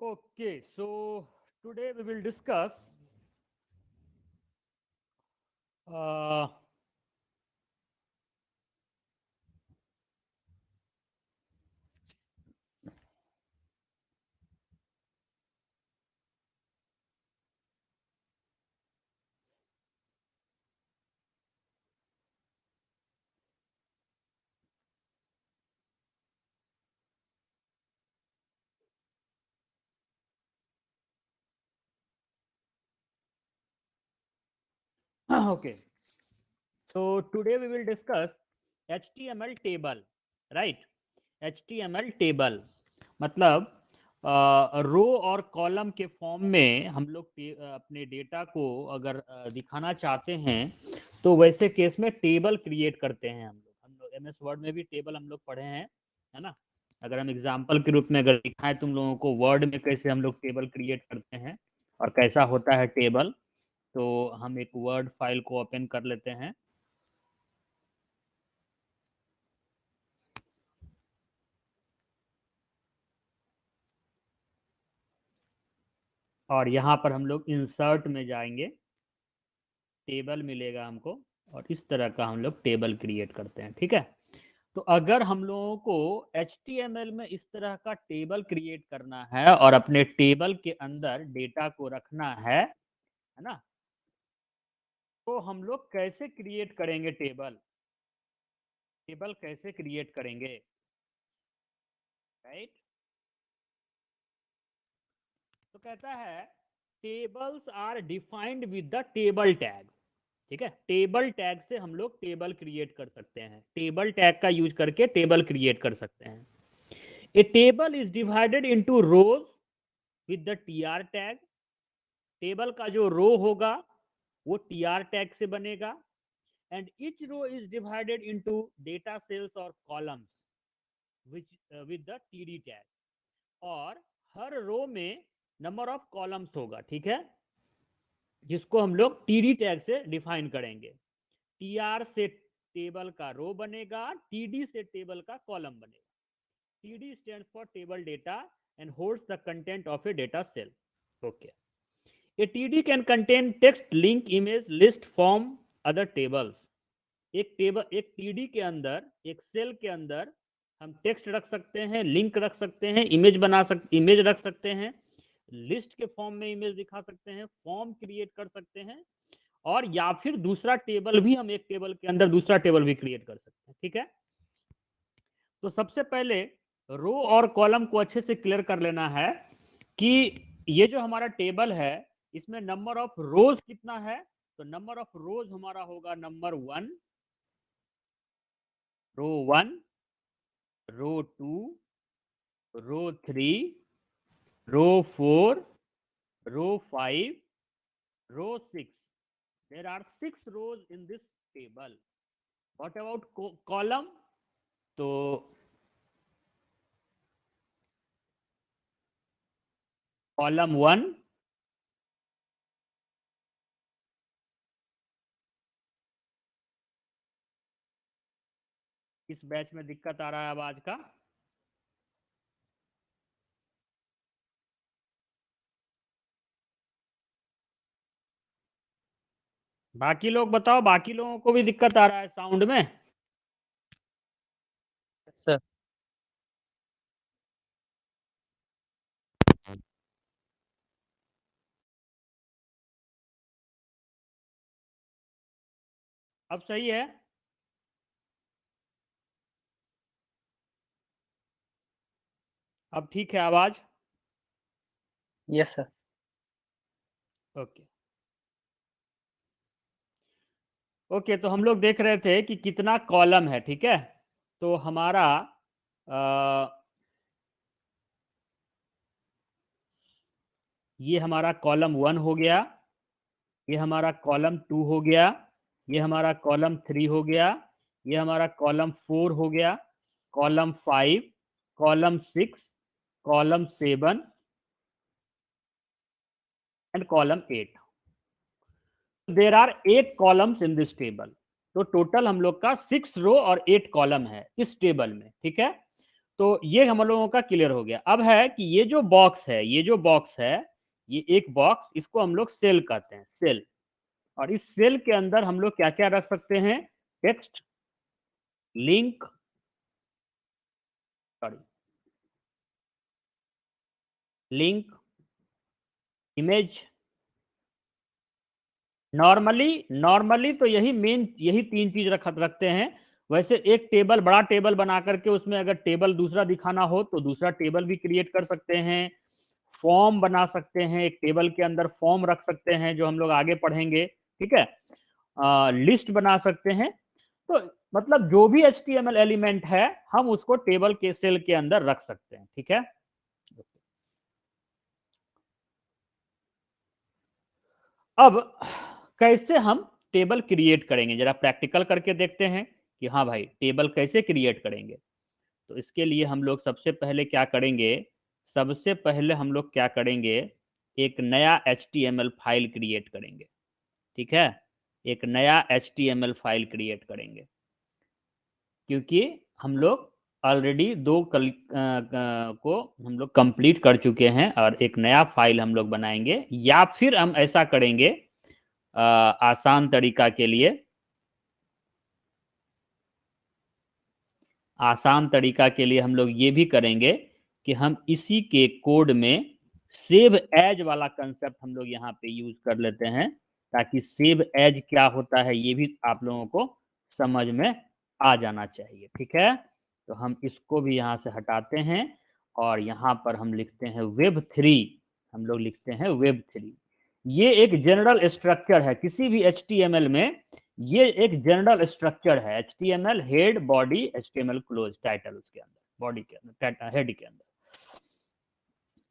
Okay, so today we will discuss uh, okay. So today we will discuss HTML table, right? HTML table मतलब रो और column के form में हम लोग अपने डेटा को अगर दिखाना चाहते हैं तो वैसे केस में टेबल क्रिएट करते हैं हम लोग एमएस वर्ड में भी टेबल हम लोग पढ़े हैं, है ना। अगर हम एग्जांपल के रूप में अगर दिखाएं तुम लोगों को वर्ड में कैसे हम लोग टेबल क्रिएट करते हैं और कैसा होता है टेबल, तो हम एक वर्ड फाइल को ओपन कर लेते हैं और यहाँ पर हम लोग इंसर्ट में जाएंगे, टेबल मिलेगा हमको और इस तरह का हम लोग टेबल क्रिएट करते हैं, ठीक है। तो अगर हम लोगों को HTML में इस तरह का टेबल क्रिएट करना है और अपने टेबल के अंदर डेटा को रखना है ना, तो हम लोग कैसे क्रिएट करेंगे टेबल, टेबल कैसे क्रिएट करेंगे, राइट। तो कहता है tables are defined with the table tag, ठीक है। टेबल टैग से हम लोग टेबल क्रिएट कर सकते हैं, टेबल टैग का यूज करके टेबल क्रिएट कर सकते हैं। A table is divided into rows with the TR tag, table का जो रो होगा वो टीआर टैग से बनेगा and each row is divided into data cells और columns with the TD tag, और हर रो में नंबर ऑफ कॉलम्स होगा, ठीक है, जिसको हम लोग टीडी टैग से डिफाइन करेंगे। टीआर से टेबल का रो बनेगा, टीडी से टेबल का कॉलम बनेगा। TD stands for table data and holds the content of a data cell. Okay, a TD can contain text, link, image, list, form, other tables. एक TD के अंदर, एक cell के अंदर हम टेक्स्ट रख सकते हैं, लिंक रख सकते हैं, इमेज रख सकते हैं, लिस्ट के फॉर्म में इमेज दिखा सकते हैं, फॉर्म क्रिएट कर सकते हैं, और या फिर दूसरा टेबल भी, हम एक टेबल के अंदर दूसरा टेबल भी क्रिएट कर सकते हैं, ठीक है। तो सबसे पहले रो और कॉलम को अच्छे से क्लियर कर लेना है कि ये जो हमारा टेबल है इसमें नंबर ऑफ रोज कितना है। तो नंबर ऑफ रोज हमारा होगा number 1, row 1, row 2, row 3, row 4, row 5, row 6। There are 6 rows in this table. What about column? तो कॉलम 1, इस बैच में दिक्कत आ रहा है आवाज का। बाकी लोग बताओ, बाकी लोगों को भी दिक्कत आ रहा है साउंड में? सर अब सही है? अब ठीक है आवाज? Yes sir. ओके ओके, तो हम लोग देख रहे थे कि कितना कॉलम है, ठीक है। तो हमारा ये हमारा कॉलम 1 हो गया, ये हमारा कॉलम 2 हो गया, ये हमारा कॉलम 3 हो गया, ये हमारा कॉलम 4 हो गया, column 5, column 6, column 7 and column 8। There are 8 columns in this table. तो टोटल हम लोग का 6 रो और 8 कॉलम है इस टेबल में, ठीक है। तो ये हम लोगों का क्लियर हो गया। अब है कि ये जो बॉक्स है, ये एक बॉक्स, इसको हम लोग सेल कहते हैं, सेल। और इस सेल के अंदर हम लोग क्या क्या रख सकते हैं? Text, link, sorry, link, image. Normally तो यही तीन चीज रखते हैं। वैसे एक टेबल, बड़ा टेबल बना करके उसमें अगर टेबल दूसरा दिखाना हो तो दूसरा टेबल भी क्रिएट कर सकते हैं। फॉर्म बना सकते हैं, एक टेबल के अंदर फॉर्म रख सकते हैं, जो हम लोग आगे पढ़ेंगे, ठीक है। लिस्ट बना सकते हैं। तो मतलब जो भी HTML एलिमेंट है, हम उसको टेबल के सेल के अंदर रख सकते हैं, ठीक है। अब कैसे हम टेबल क्रिएट करेंगे, जरा प्रैक्टिकल करके देखते हैं कि हाँ भाई टेबल कैसे क्रिएट करेंगे। तो इसके लिए हम लोग सबसे पहले क्या करेंगे? सबसे पहले हम लोग क्या करेंगे? एक नया HTML फाइल क्रिएट करेंगे, ठीक है। एक नया HTML फाइल क्रिएट करेंगे, क्योंकि हम लोग ऑलरेडी को हम लोग कंप्लीट कर चुके हैं, और एक नया फाइल हम लोग बनाएंगे। या फिर हम ऐसा करेंगे, आसान तरीका के लिए, हम लोग ये भी करेंगे कि हम इसी के कोड में सेव एज वाला कंसेप्ट हम लोग यहाँ पे यूज कर लेते हैं, ताकि सेव एज क्या होता है ये भी आप लोगों को समझ में आ जाना चाहिए, ठीक है। तो हम इसको भी यहाँ से हटाते हैं, और यहाँ पर हम लिखते हैं वेब 3। हम लोग लिखते हैं वेब 3। ये एक जनरल स्ट्रक्चर है किसी भी HTML में। ये एक जनरल स्ट्रक्चर है, HTML head, body, HTML close, title उसके अंदर, बॉडी के अंदर, हेड के अंदर।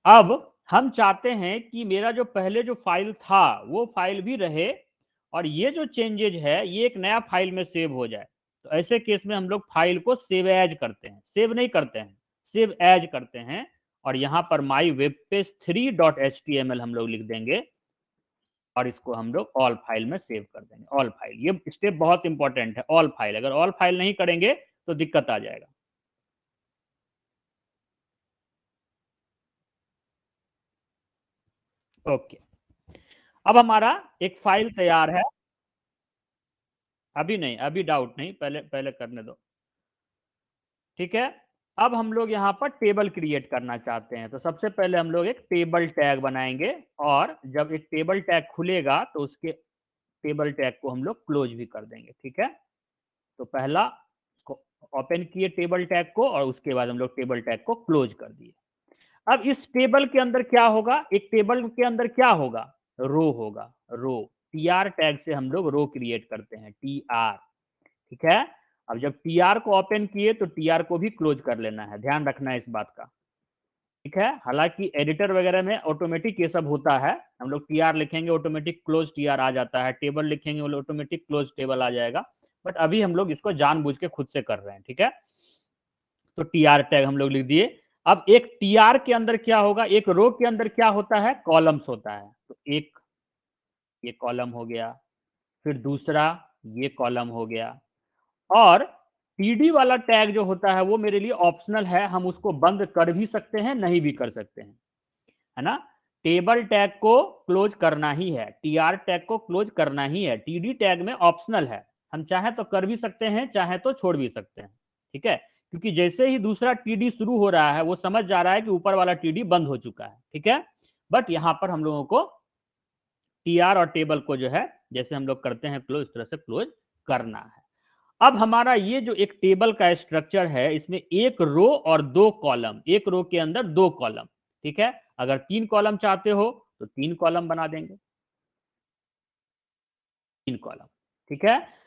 अब हम चाहते हैं कि मेरा जो पहले जो फाइल था वो फाइल भी रहे, और ये जो चेंजेज है ये एक नया फाइल में सेव हो जाए। तो ऐसे केस में हम लोग फाइल को सेव एज करते हैं, सेव नहीं करते हैं, सेव एज करते हैं। और यहाँ पर माई वेब पेज 3.html हम लोग लिख देंगे, और इसको हम लोग ऑल फाइल में सेव कर देंगे। ऑल फाइल, ये स्टेप बहुत इंपॉर्टेंट है। ऑल फाइल, अगर ऑल फाइल नहीं करेंगे तो दिक्कत आ जाएगा। ओके, अब हमारा एक फाइल तैयार है। अभी नहीं, अभी डाउट नहीं, पहले पहले करने दो, ठीक है। अब हम लोग यहाँ पर टेबल क्रिएट करना चाहते हैं, तो सबसे पहले हम लोग एक टेबल टैग बनाएंगे, और जब एक टेबल टैग खुलेगा तो उसके टेबल टैग को हम लोग क्लोज भी कर देंगे, ठीक है। तो पहला ओपन किए टेबल टैग को, और उसके बाद हम लोग टेबल टैग को क्लोज कर दिए। अब इस टेबल के अंदर क्या होगा? एक टेबल के अंदर क्या होगा? रो होगा, रो। TR टैग से हम लोग रो क्रिएट करते हैं, TR, ठीक है। अब जब TR को ओपन किए तो TR को भी क्लोज कर लेना है, ध्यान रखना है इस बात का, ठीक है। हालांकि एडिटर वगैरह में ऑटोमेटिक ये सब होता है, हम लोग TR लिखेंगे ऑटोमेटिक क्लोज TR आ जाता है, टेबल लिखेंगे ऑटोमेटिक क्लोज टेबल आ जाएगा। बट अभी हम लोग इसको जानबूझ के खुद से कर रहे हैं, ठीक है। तो TR टैग हम लोग लिख दिए। अब एक TR के अंदर क्या होगा? एक रो के अंदर क्या होता है? कॉलम्स होता है। तो एक ये कॉलम हो गया, फिर दूसरा ये कॉलम हो गया, और TD वाला टैग जो होता है वो मेरे लिए ऑप्शनल है, हम उसको बंद कर भी सकते हैं, नहीं भी कर सकते हैं, है ना। टेबल टैग को क्लोज करना ही है, TR टैग को क्लोज करना ही है, TD टैग में ऑप्शनल है, हम चाहे तो कर भी सकते हैं, चाहे तो छोड़ भी सकते हैं, ठीक है। क्योंकि जैसे ही दूसरा TD शुरू हो रहा है वो समझ जा रहा है कि ऊपर वाला TD बंद हो चुका है, ठीक है। बट यहाँ पर हम लोगों को TR और टेबल को जो है, जैसे हम लोग करते हैं क्लोज, इस तरह से क्लोज करना है। अब हमारा ये जो एक टेबल का स्ट्रक्चर है, इसमें एक रो और दो कॉलम, एक रो के अंदर दो कॉलम, ठीक है। अगर 3 कॉलम चाहते हो तो 3 कॉलम बना देंगे, 3 कॉलम, ठीक है।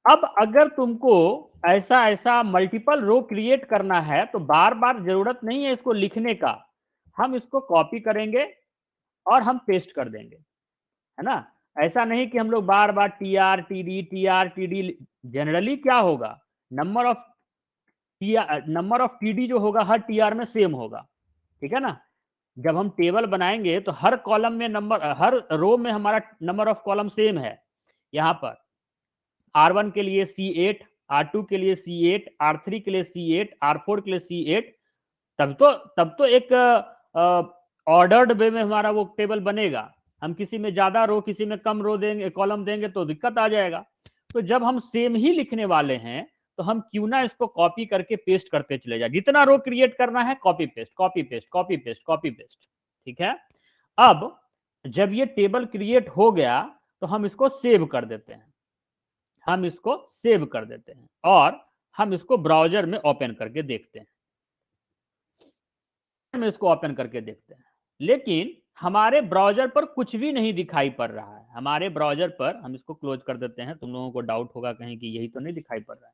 अब अगर तुमको ऐसा ऐसा मल्टीपल रो क्रिएट करना है तो बार बार जरूरत नहीं है इसको लिखने का, हम इसको कॉपी करेंगे और हम पेस्ट कर देंगे, है ना। ऐसा नहीं कि हम लोग बार बार TR TD जनरली क्या होगा, नंबर ऑफ TD जो होगा हर TR में सेम होगा, ठीक है ना। जब हम टेबल बनाएंगे तो हर कॉलम में नंबर, हर रो में हमारा नंबर ऑफ कॉलम सेम है। यहाँ पर R1 के लिए C8, R2 के लिए C8, R3 के लिए C8, R4 के लिए C8, तब तो एक ऑर्डर्ड वे में हमारा वो टेबल बनेगा। हम किसी में ज्यादा रो किसी में कम रो देंगे, कॉलम देंगे तो दिक्कत आ जाएगा। तो जब हम सेम ही लिखने वाले हैं तो हम क्यों ना इसको कॉपी करके पेस्ट करते चले जाए, जितना रो क्रिएट करना है copy paste copy paste copy paste copy paste. ठीक है, अब जब ये टेबल क्रिएट हो गया तो हम इसको सेव कर देते हैं, हम इसको सेव कर देते हैं और हम इसको ब्राउजर में ओपन करके देखते हैं, में इसको ओपन करके देखते हैं। लेकिन हमारे ब्राउजर पर कुछ भी नहीं दिखाई पड़ रहा है, हमारे ब्राउजर पर, हम इसको क्लोज कर देते हैं, तुम लोगों को डाउट होगा कहीं कि यही तो नहीं दिखाई पड़ रहा है।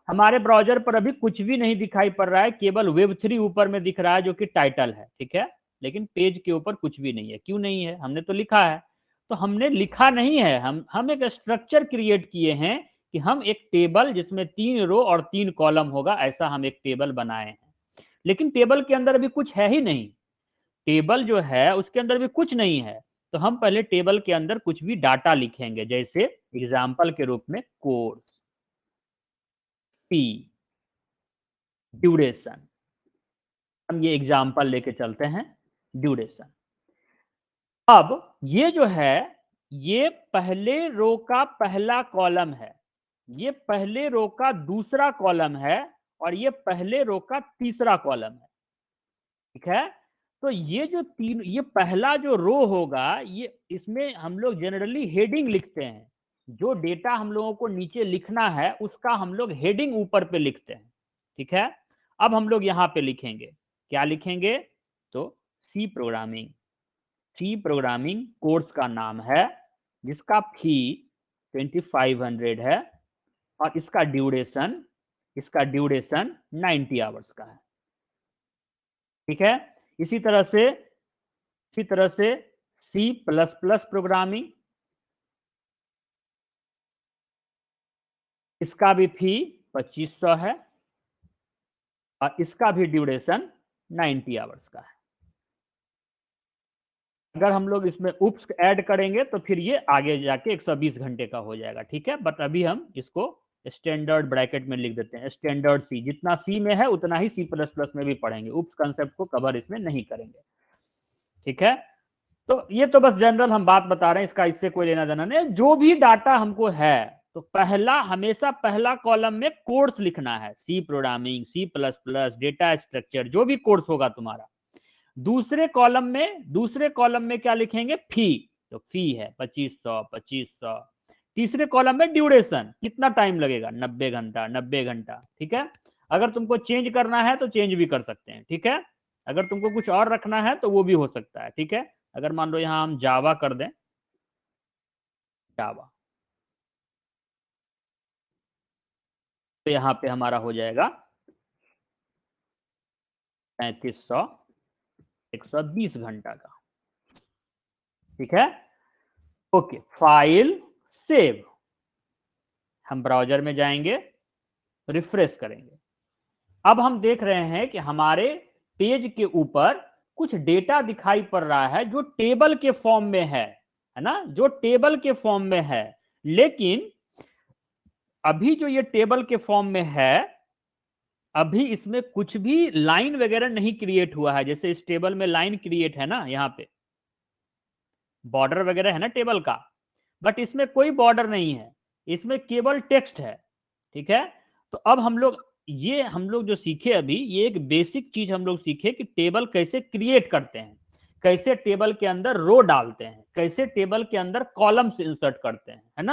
हमारे ब्राउजर पर अभी कुछ भी नहीं दिखाई पड़ रहा है, केवल वेब3 ऊपर में दिख रहा है जो कि टाइटल है। ठीक है, लेकिन पेज के ऊपर कुछ भी नहीं है। क्यों नहीं है? हमने तो लिखा है। तो हमने लिखा नहीं है, हम एक स्ट्रक्चर क्रिएट किए हैं कि हम एक टेबल जिसमें 3 रो और 3 कॉलम होगा, ऐसा हम एक टेबल बनाए हैं। लेकिन टेबल के अंदर अभी कुछ है ही नहीं, टेबल जो है उसके अंदर भी कुछ नहीं है। तो हम पहले टेबल के अंदर कुछ भी डाटा लिखेंगे, जैसे एग्जाम्पल के रूप में कोर्स फी, ड्यूरेशन। हम ये एग्जाम्पल लेके चलते हैं, ड्यूरेशन। अब ये जो है, ये पहले रो का पहला कॉलम है, ये पहले रो का दूसरा कॉलम है और ये पहले रो का तीसरा कॉलम है। ठीक है, तो ये जो ये पहला जो रो होगा, ये इसमें हम लोग जनरली हेडिंग लिखते हैं। जो डेटा हम लोगों को नीचे लिखना है उसका हम लोग हेडिंग ऊपर पे लिखते हैं। ठीक है, अब हम लोग यहाँ पे लिखेंगे, क्या लिखेंगे? तो C programming, C programming course का नाम है, जिसका फी 2500 है और इसका ड्यूरेशन 90 आवर्स का है। ठीक है, इसी तरह से सी प्लस प्लस प्रोग्रामिंग, इसका भी फी 2500 है और इसका भी ड्यूरेशन 90 आवर्स का है। अगर हम लोग इसमें उप्स ऐड करेंगे तो फिर ये आगे जाके 120 घंटे का हो जाएगा। ठीक है, बट अभी हम इसको स्टैंडर्ड ब्रैकेट में लिख देते हैं, स्टैंडर्ड सी। जितना सी में है उतना ही सी प्लस प्लस में भी पढ़ेंगे, उप्स कंसेप्ट को कवर इसमें नहीं करेंगे। ठीक है, तो ये तो बस जनरल हम बात बता रहे हैं, इसका इससे कोई लेना देना नहीं। जो भी डाटा हमको है तो हमेशा पहला कॉलम में कोर्स लिखना है, C programming, C plus plus, data structure, जो भी कोर्स होगा तुम्हारा। दूसरे कॉलम में क्या लिखेंगे? फी, तो फी है 2500। तीसरे कॉलम में ड्यूरेशन, कितना टाइम लगेगा? 90 घंटा। ठीक है, अगर तुमको चेंज करना है तो चेंज भी कर सकते हैं। ठीक है, अगर तुमको कुछ और रखना है तो वो भी हो सकता है। ठीक है, अगर मान लो यहां हम जावा कर दें, जावा, तो यहाँ पे हमारा हो जाएगा 3500 120 घंटा का। ठीक है, ओके, फाइल सेव, हम ब्राउजर में जाएंगे, रिफ्रेश करेंगे। अब हम देख रहे हैं कि हमारे पेज के ऊपर कुछ डेटा दिखाई पड़ रहा है जो टेबल के फॉर्म में है ना, जो टेबल के फॉर्म में है। लेकिन अभी जो ये टेबल के फॉर्म में है, अभी इसमें कुछ भी लाइन वगैरह नहीं क्रिएट हुआ है। जैसे इस टेबल में लाइन क्रिएट है ना, यहाँ पे बॉर्डर वगैरह है ना टेबल का, बट इसमें कोई बॉर्डर नहीं है, इसमें केवल टेक्स्ट है। ठीक है, तो अब हम लोग जो सीखे अभी, ये एक बेसिक चीज हम लोग सीखे कि टेबल कैसे क्रिएट करते हैं, कैसे टेबल के अंदर रो डालते हैं, कैसे टेबल के अंदर कॉलम्स इंसर्ट करते हैं, है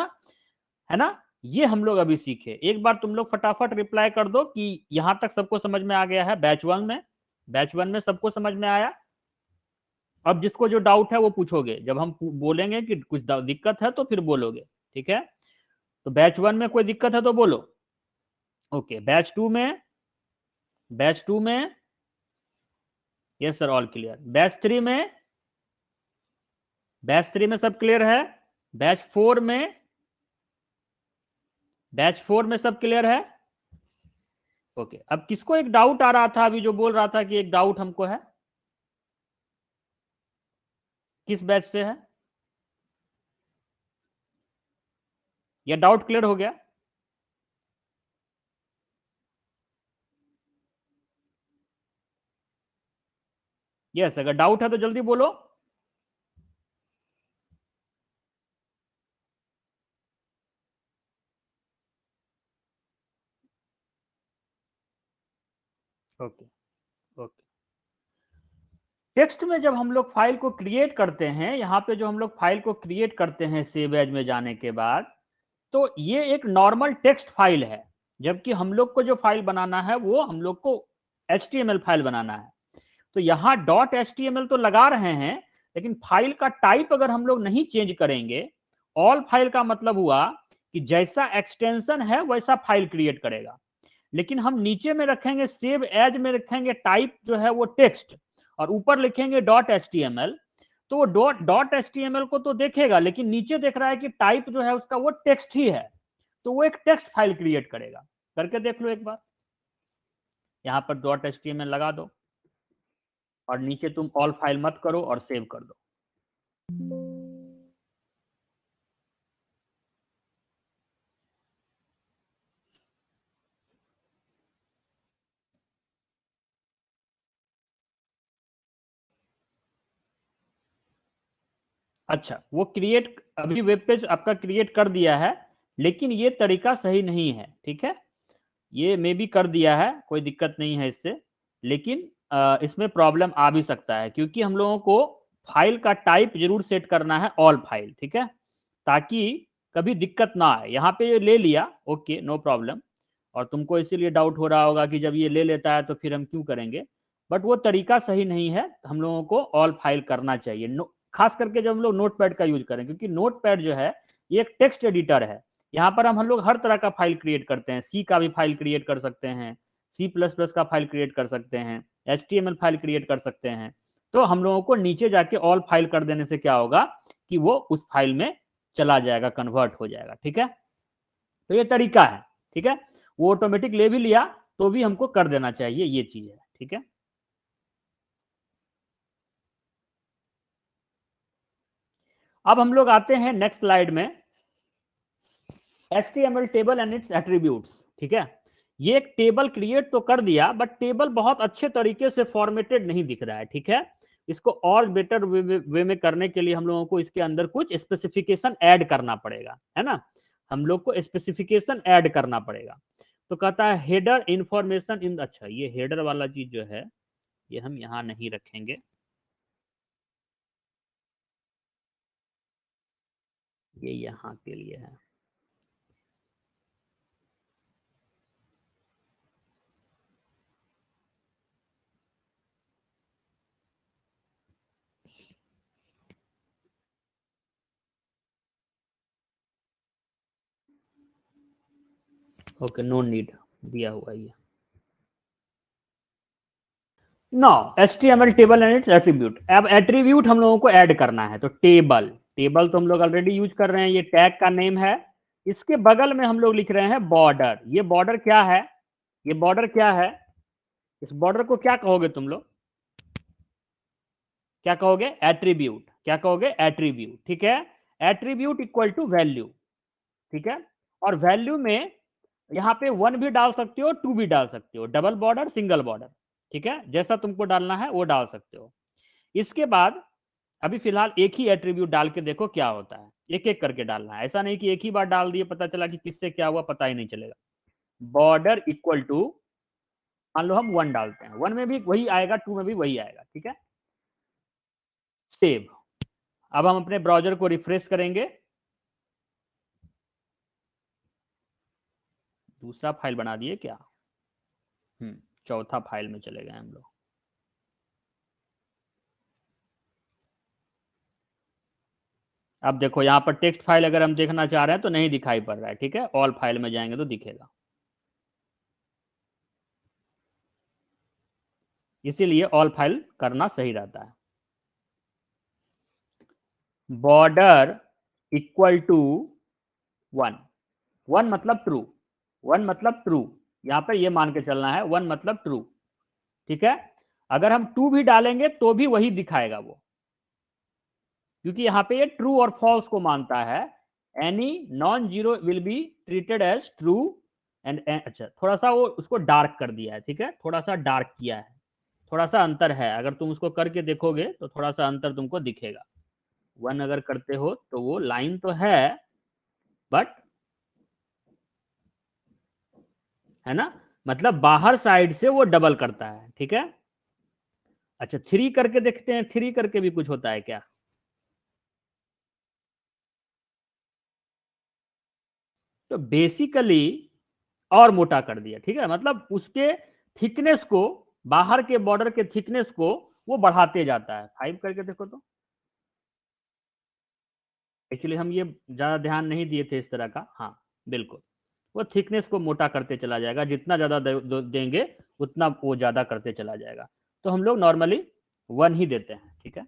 ना, ये हम लोग अभी सीखे। एक बार तुम लोग फटाफट रिप्लाई कर दो कि यहां तक सबको समझ में आ गया है। बैच वन में सबको समझ में आया। अब जिसको जो डाउट है वो पूछोगे, जब हम बोलेंगे कि कुछ दिक्कत है तो फिर बोलोगे। ठीक है, तो बैच 1 में कोई दिक्कत है तो बोलो। ओके, बैच टू में yes sir, all clear. Batch three में सब क्लियर है। बैच फोर में सब क्लियर है। ओके, अब किसको एक डाउट आ रहा था अभी, जो बोल रहा था कि एक डाउट हमको है, किस बैच से है? या डाउट क्लियर हो गया? यस, अगर डाउट है तो जल्दी बोलो। Okay okay. टेक्स्ट में जब हम लोग फाइल को क्रिएट करते हैं, यहाँ पे जो हम लोग फाइल को क्रिएट करते हैं सेव एज में जाने के बाद, तो ये एक नॉर्मल टेक्स्ट फाइल है, जबकि हम लोग को जो फाइल बनाना है वो हम लोग को HTML फाइल बनाना है। तो यहाँ .html तो लगा रहे हैं, लेकिन फाइल का टाइप अगर हम लोग नहीं चेंज करेंगे, ऑल फाइल का मतलब हुआ कि जैसा एक्सटेंशन है वैसा फाइल क्रिएट करेगा, लेकिन हम नीचे में रखेंगे सेव एज में रखेंगे टाइप जो है वो टेक्स्ट, और ऊपर लिखेंगे .html, तो वो .html को तो देखेगा, लेकिन नीचे देख रहा है कि टाइप जो है उसका वो टेक्स्ट ही है, तो वो एक टेक्स्ट फाइल क्रिएट करेगा। करके देख लो एक बार, यहाँ पर .html लगा दो और नीचे तुम ऑल फाइल मत करो और सेव कर दो। अच्छा, वो क्रिएट अभी वेब पेज आपका क्रिएट कर दिया है, लेकिन ये तरीका सही नहीं है, ठीक है। ये मे भी कर दिया है, कोई दिक्कत नहीं है इससे, लेकिन इसमें प्रॉब्लम आ भी सकता है, क्योंकि हम लोगों को फाइल का टाइप जरूर सेट करना है ऑल फाइल, ठीक है, ताकि कभी दिक्कत ना आए। यहाँ पे ये ले लिया, ओके नो प्रॉब्लम, और तुमको इसीलिए डाउट हो रहा होगा कि जब ये ले लेता है तो फिर हम क्यों करेंगे, बट वो तरीका सही नहीं है। हम लोगों को ऑल फाइल करना चाहिए, खास करके जब हम लोग नोटपैड का यूज करें, क्योंकि नोटपैड जो है ये एक टेक्स्ट एडिटर है। यहाँ पर हम लोग हर तरह का फाइल क्रिएट करते हैं, सी का भी फाइल क्रिएट कर सकते हैं, C++ का फाइल क्रिएट कर सकते हैं, HTML फाइल क्रिएट कर सकते हैं। तो हम लोगों को नीचे जाके ऑल फाइल कर देने से क्या होगा कि वो उस फाइल में चला जाएगा, कन्वर्ट हो जाएगा, ठीक है। तो ये तरीका है, ठीक है। वो ऑटोमेटिक ले भी लिया तो भी हमको कर देना चाहिए, ये चीज है, ठीक है। अब हम लोग आते हैं नेक्स्ट स्लाइड में, HTML table and it's attributes, ठीक है। ये एक टेबल क्रिएट तो कर दिया, बट टेबल बहुत अच्छे तरीके से फॉर्मेटेड नहीं दिख रहा है, ठीक है। इसको और बेटर वे में करने के लिए हम लोगों को इसके अंदर कुछ स्पेसिफिकेशन ऐड करना पड़ेगा, है ना। हम लोग को स्पेसिफिकेशन ऐड करना पड़ेगा। तो कहता है हेडर इंफॉर्मेशन इन, अच्छा ये हेडर वाला चीज जो है ये हम यहाँ नहीं रखेंगे, ये यहाँ के लिए है। ओके, नो नीड दिया हुआ ये। No, HTML table and its attribute. अब एट्रीब्यूट हम लोगों को ऐड करना है, तो टेबल, टेबल तो हम लोग ऑलरेडी यूज कर रहे हैं, ये टैग का नेम है। इसके बगल में हम लोग लिख रहे हैं बॉर्डर। ये बॉर्डर क्या है, ये बॉर्डर क्या है, इस बॉर्डर को क्या कहोगे तुम लोग, क्या कहोगे, एट्रीब्यूट, क्या कहोगे, एट्रीब्यूट, ठीक है। एट्रीब्यूट इक्वल टू वैल्यू, ठीक है। और वैल्यू में यहाँ पे 1 भी डाल सकते हो, 2 भी डाल सकते हो, डबल बॉर्डर, सिंगल बॉर्डर, ठीक है, जैसा तुमको डालना है वो डाल सकते हो। इसके बाद अभी फिलहाल एक ही एट्रीब्यूट डाल के देखो क्या होता है, एक एक करके डालना है, ऐसा नहीं कि एक ही बार डाल दिए पता चला कि किससे क्या हुआ पता ही नहीं चलेगा। बॉर्डर इक्वल टू, मान लो हम 1 डालते हैं, 1 में भी वही आएगा, 2 में भी वही आएगा, ठीक है। सेव। अब हम अपने ब्राउजर को रिफ्रेश करेंगे, दूसरा फाइल बना दिए क्या, चौथा फाइल में चले गए हम लोग। अब देखो यहाँ पर टेक्स्ट फाइल अगर हम देखना चाह रहे हैं तो नहीं दिखाई पड़ रहा है, ठीक है, ऑल फाइल में जाएंगे तो दिखेगा, इसीलिए ऑल फाइल करना सही रहता है। बॉर्डर इक्वल टू 1, 1 मतलब ट्रू, 1 मतलब ट्रू, यहाँ पर ये मान के चलना है 1 मतलब ट्रू, ठीक है। अगर हम 2 भी डालेंगे तो भी वही दिखाएगा वो, क्योंकि यहाँ पे ये ट्रू और फॉल्स को मानता है। Any non zero will be treated as true and, अच्छा थोड़ा सा वो उसको डार्क कर दिया है, ठीक है, थोड़ा सा डार्क किया है, थोड़ा सा अंतर है, अगर तुम उसको करके देखोगे तो थोड़ा सा अंतर तुमको दिखेगा। 1 अगर करते हो तो वो लाइन तो है, बट है ना, मतलब बाहर साइड से वो डबल करता है, ठीक है। अच्छा 3 करके देखते हैं, 3 करके भी कुछ होता है क्या? तो बेसिकली और मोटा कर दिया, ठीक है, मतलब उसके थिकनेस को, बाहर के बॉर्डर के थिकनेस को वो बढ़ाते जाता है। 5 करके देखो तो, एक्चुअली हम ये ज्यादा ध्यान नहीं दिए थे इस तरह का। हाँ बिल्कुल, वो थिकनेस को मोटा करते चला जाएगा, जितना ज्यादा देंगे उतना वो ज्यादा करते चला जाएगा। तो हम लोग नॉर्मली 1 ही देते हैं, ठीक है,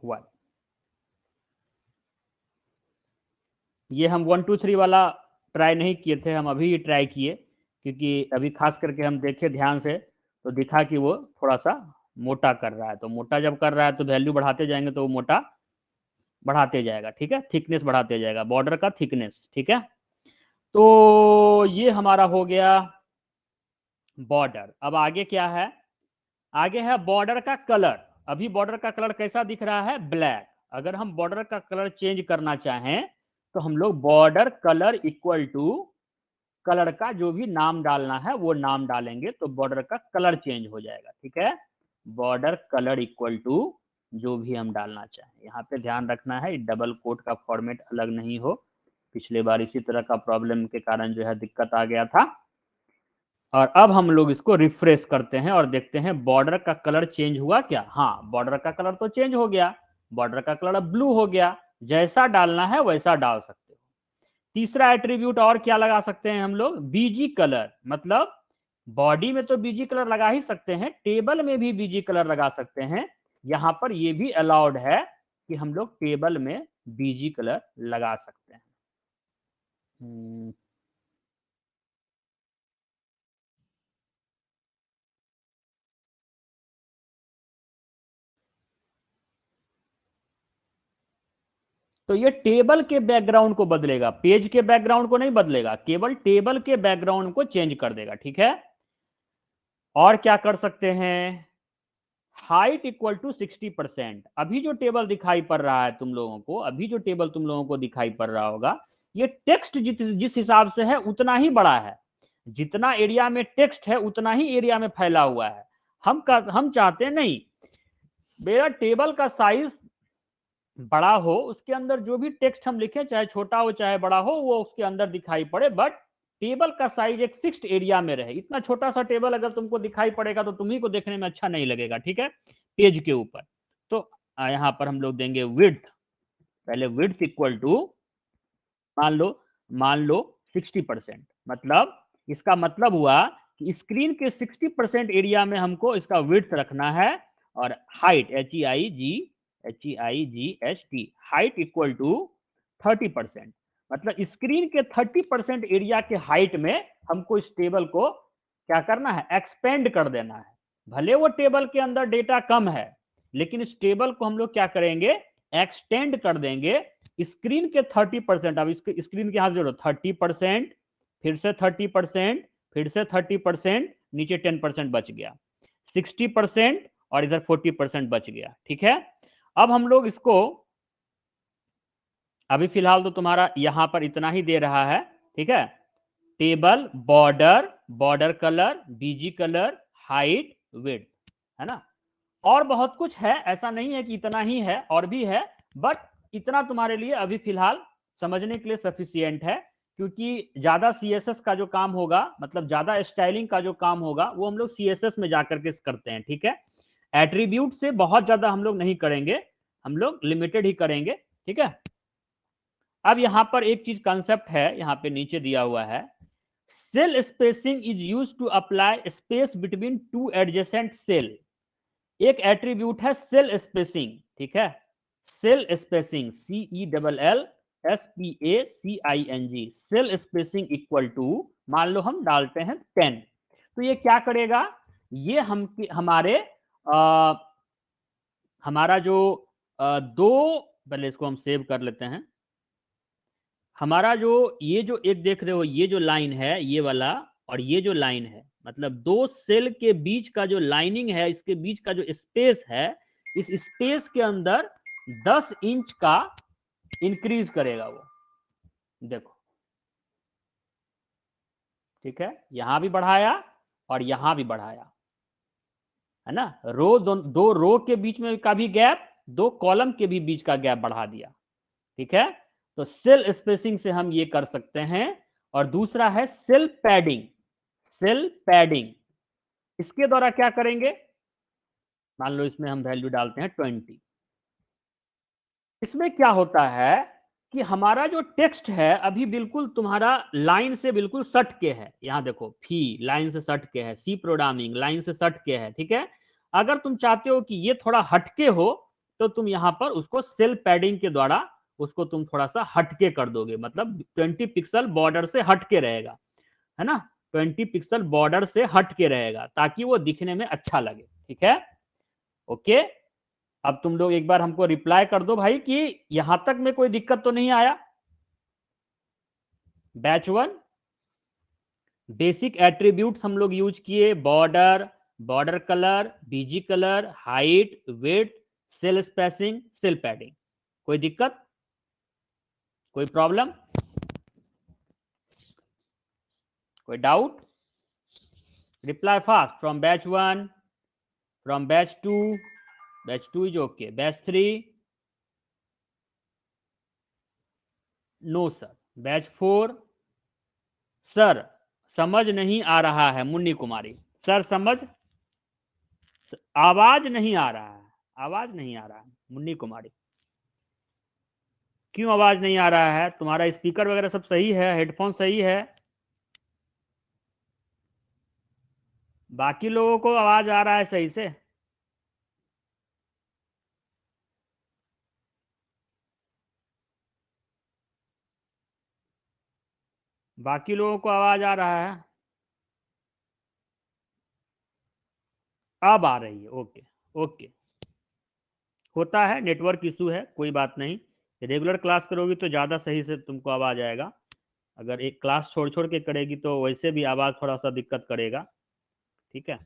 1। ये हम 1 2 3 वाला ट्राई नहीं किए थे, हम अभी ही ट्राई किए, क्योंकि अभी खास करके हम देखे ध्यान से तो दिखा कि वो थोड़ा सा मोटा कर रहा है। तो मोटा जब कर रहा है तो वैल्यू बढ़ाते जाएंगे तो वो मोटा बढ़ाते जाएगा, ठीक है, थिकनेस बढ़ाते जाएगा, बॉर्डर का थिकनेस, ठीक है। तो ये हमारा हो गया बॉर्डर। अब आगे क्या है? आगे है बॉर्डर का कलर। अभी बॉर्डर का कलर कैसा दिख रहा है? ब्लैक। अगर हम बॉर्डर का कलर चेंज करना चाहें तो हम लोग border colour equal to colour का जो भी नाम डालना है वो नाम डालेंगे तो बॉर्डर का कलर चेंज हो जाएगा, ठीक है। बॉर्डर कलर इक्वल टू जो भी हम डालना चाहें। यहाँ पे ध्यान रखना है डबल कोट का फॉर्मेट अलग नहीं हो। पिछले बार इसी तरह का प्रॉब्लम के कारण जो है दिक्कत आ गया था। और अब हम लोग इसको रिफ्रेश करते हैं और देखते हैं बॉर्डर का कलर चेंज हुआ क्या। हाँ, बॉर्डर का कलर तो चेंज हो गया, बॉर्डर का कलर अब ब्लू हो गया। जैसा डालना है वैसा डाल सकते हो। तीसरा एट्रीब्यूट और क्या लगा सकते हैं हम लोग? बीजी कलर, मतलब बॉडी में तो बीजी कलर लगा ही सकते हैं, टेबल में भी बीजी कलर लगा सकते हैं। यहां पर ये भी अलाउड है कि हम लोग टेबल में बीजी कलर लगा सकते हैं। तो ये टेबल के बैकग्राउंड को बदलेगा, पेज के बैकग्राउंड को नहीं बदलेगा, केवल टेबल के बैकग्राउंड को चेंज कर देगा, ठीक है। और क्या कर सकते हैं? Height equal to 60%। अभी जो टेबल दिखाई पड़ रहा है तुम लोगों को, अभी जो टेबल तुम लोगों को दिखाई पड़ रहा होगा, ये टेक्स्ट जिस हिसाब से है उतना ही बड़ा है। जितना एरिया में टेक्स्ट है उतना ही एरिया में फैला हुआ है। हम चाहते हैं नहीं, मेरा टेबल का साइज बड़ा हो, उसके अंदर जो भी टेक्स्ट हम लिखें चाहे छोटा हो चाहे बड़ा हो वो उसके अंदर दिखाई पड़े, बट टेबल का साइज एक फिक्स्ड एरिया में रहे। इतना छोटा सा टेबल अगर तुमको दिखाई पड़ेगा तो तुम्ही को देखने में अच्छा नहीं लगेगा, ठीक है, पेज के ऊपर। तो यहाँ पर हम लोग देंगे विड्थ। पहले विड्थ इक्वल टू मान लो 60%। मतलब इसका मतलब हुआ कि स्क्रीन के 60% एरिया में हमको इसका विड्थ रखना है। और height HEIGHT height equal to 30%। मतलब स्क्रीन के 30% एरिया के हाइट में हमको इस टेबल को क्या करना है? एक्सपेंड कर देना है। भले वो टेबल के अंदर डेटा कम है, लेकिन इस टेबल को हम लोग क्या करेंगे? एक्सटेंड कर देंगे स्क्रीन के 30%। अब इसके स्क्रीन के हाथ जोड़ो, 30%, फिर से 30%, फिर से 30%, नीचे 10% बच गया, 60% और इधर 40% बच गया, ठीक है। अब हम लोग इसको, अभी फिलहाल तो तुम्हारा यहां पर इतना ही दे रहा है, ठीक है, table, border, border colour, BG colour, height, width, है ना। और बहुत कुछ है, ऐसा नहीं है कि इतना ही है, और भी है, बट इतना तुम्हारे लिए अभी फिलहाल समझने के लिए सफिशियंट है। क्योंकि ज्यादा सीएसएस का जो काम होगा, मतलब ज्यादा स्टाइलिंग का जो काम होगा वो हम लोग सीएसएस में जाकर के करते हैं, ठीक है। एट्रीब्यूट से बहुत ज्यादा हम लोग नहीं करेंगे, हम लोग लिमिटेड ही करेंगे, ठीक है। अब यहां पर एक चीज कंसेप्ट है, यहां पे नीचे दिया हुआ है, cell spacing is use to apply space between two adjacent cell. एक एट्रीब्यूट है सेल स्पेसिंग, ठीक है, cell spacing, CELLSPACING, cell spacing equal to, मान लो हम डालते हैं 10। तो ये क्या करेगा? ये हमारा जो दो, पहले इसको हम सेव कर लेते हैं। हमारा जो ये जो एक देख रहे हो, ये जो लाइन है ये वाला, और ये जो लाइन है, मतलब दो सेल के बीच का जो लाइनिंग है, इसके बीच का जो स्पेस है, इस स्पेस के अंदर 10 इंच का इंक्रीज करेगा वो। देखो, ठीक है, यहां भी बढ़ाया और यहां भी बढ़ाया, है ना। दो रो के बीच में का भी गैप, दो कॉलम के भी बीच का गैप बढ़ा दिया, ठीक है। तो सेल स्पेसिंग से हम ये कर सकते हैं। और दूसरा है सेल पैडिंग। सेल पैडिंग, इसके द्वारा क्या करेंगे, मान लो इसमें हम वैल्यू डालते हैं 20। इसमें क्या होता है कि हमारा जो टेक्स्ट है अभी बिल्कुल तुम्हारा लाइन से बिल्कुल सट के है। यहां देखो, फी लाइन से सट के है, सी प्रोग्रामिंग लाइन से सट के है, ठीक है। अगर तुम चाहते हो कि ये थोड़ा हटके हो, तो तुम यहां पर उसको सेल पैडिंग के द्वारा उसको तुम थोड़ा सा हटके कर दोगे, मतलब 20 पिक्सल बॉर्डर से हटके रहेगा, है ना। 20 पिक्सल बॉर्डर से हटके रहेगा ताकि वो दिखने में अच्छा लगे, ठीक है। ओके, अब तुम लोग एक बार हमको रिप्लाई कर दो भाई कि यहां तक में कोई दिक्कत तो नहीं आया। बैच 1 बेसिक एट्रीब्यूट्स हम लोग यूज किए, border, border colour, BG colour, height, width, cell spacing, cell padding. कोई दिक्कत, कोई प्रॉब्लम, कोई doubt? Reply fast from batch 1, from batch 2, batch 2 is okay, batch 3 no sir, batch 4 sir समझ नहीं आ रहा है, मुन्नी कुमारी सर समझ, आवाज नहीं आ रहा है, आवाज नहीं आ रहा है मुन्नी कुमारी। क्यों आवाज नहीं आ रहा है? तुम्हारा स्पीकर वगैरह सब सही है, हेडफोन सही है? बाकी लोगों को आवाज आ रहा है सही से? बाकी लोगों को आवाज आ रहा है? अब आ रही है, ओके ओके। होता है, नेटवर्क इशू है, कोई बात नहीं। रेगुलर क्लास करोगी तो ज़्यादा सही से तुमको आवाज़ आएगा। अगर एक क्लास छोड़ छोड़ के करेगी तो वैसे भी आवाज़ थोड़ा सा दिक्कत करेगा, ठीक है।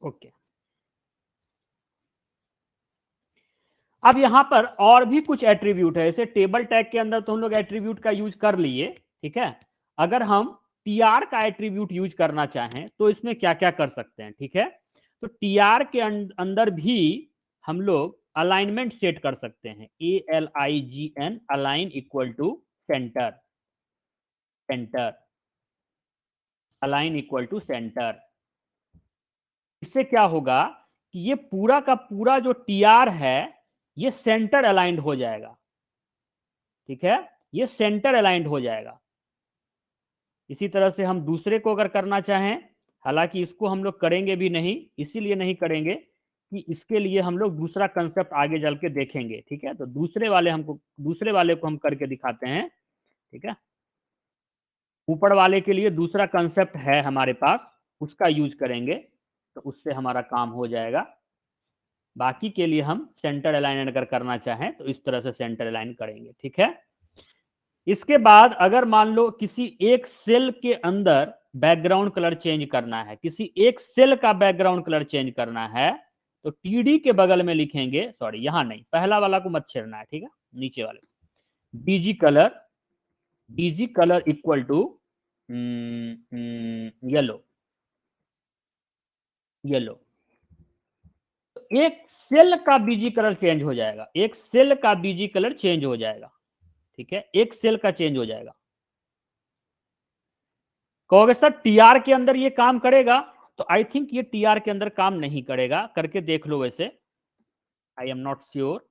ओके, अब यहाँ पर और भी कुछ एट्रीब्यूट है। जैसे टेबल टैग के अंदर तो हम लोग एट्रीब्यूट का यूज कर लिए, ठीक है। अगर हम टीआर का एट्रीब्यूट यूज करना चाहें तो इसमें क्या क्या कर सकते हैं, ठीक है। तो टीआर के अंदर भी हम लोग अलाइनमेंट सेट कर सकते हैं, ALIGN, align equal to centre, centre, align equal to centre. इससे क्या होगा कि ये पूरा का पूरा जो टीआर है ये सेंटर अलाइंड हो जाएगा, ठीक है, ये सेंटर अलाइंड हो जाएगा। इसी तरह से हम दूसरे को अगर करना चाहें, हालांकि इसको हम लोग करेंगे भी नहीं, इसीलिए नहीं करेंगे कि इसके लिए हम लोग दूसरा कंसेप्ट आगे चल के देखेंगे, ठीक है। तो दूसरे वाले को हम करके दिखाते हैं, ठीक है। ऊपर वाले के लिए दूसरा कंसेप्ट है हमारे पास, उसका यूज करेंगे तो उससे हमारा काम हो जाएगा। बाकी के लिए हम सेंटर अलाइन अगर करना चाहें तो इस तरह से सेंटर अलाइन करेंगे, ठीक है। इसके बाद अगर मान लो किसी एक सेल के अंदर बैकग्राउंड कलर चेंज करना है, किसी एक सेल का बैकग्राउंड कलर चेंज करना है, तो टीडी के बगल में लिखेंगे, सॉरी यहां नहीं, पहला वाला को मत छेड़ना है, ठीक है, नीचे वाले, DG colour, DG colour equal to yellow, yellow. एक सेल का बीजी कलर चेंज हो जाएगा, एक सेल का बीजी कलर चेंज हो जाएगा, ठीक है, एक सेल का चेंज हो जाएगा। कहोगे सर टीआर के अंदर ये काम करेगा, तो आई थिंक ये टीआर के अंदर काम नहीं करेगा, करके देख लो वैसे, I am not sure.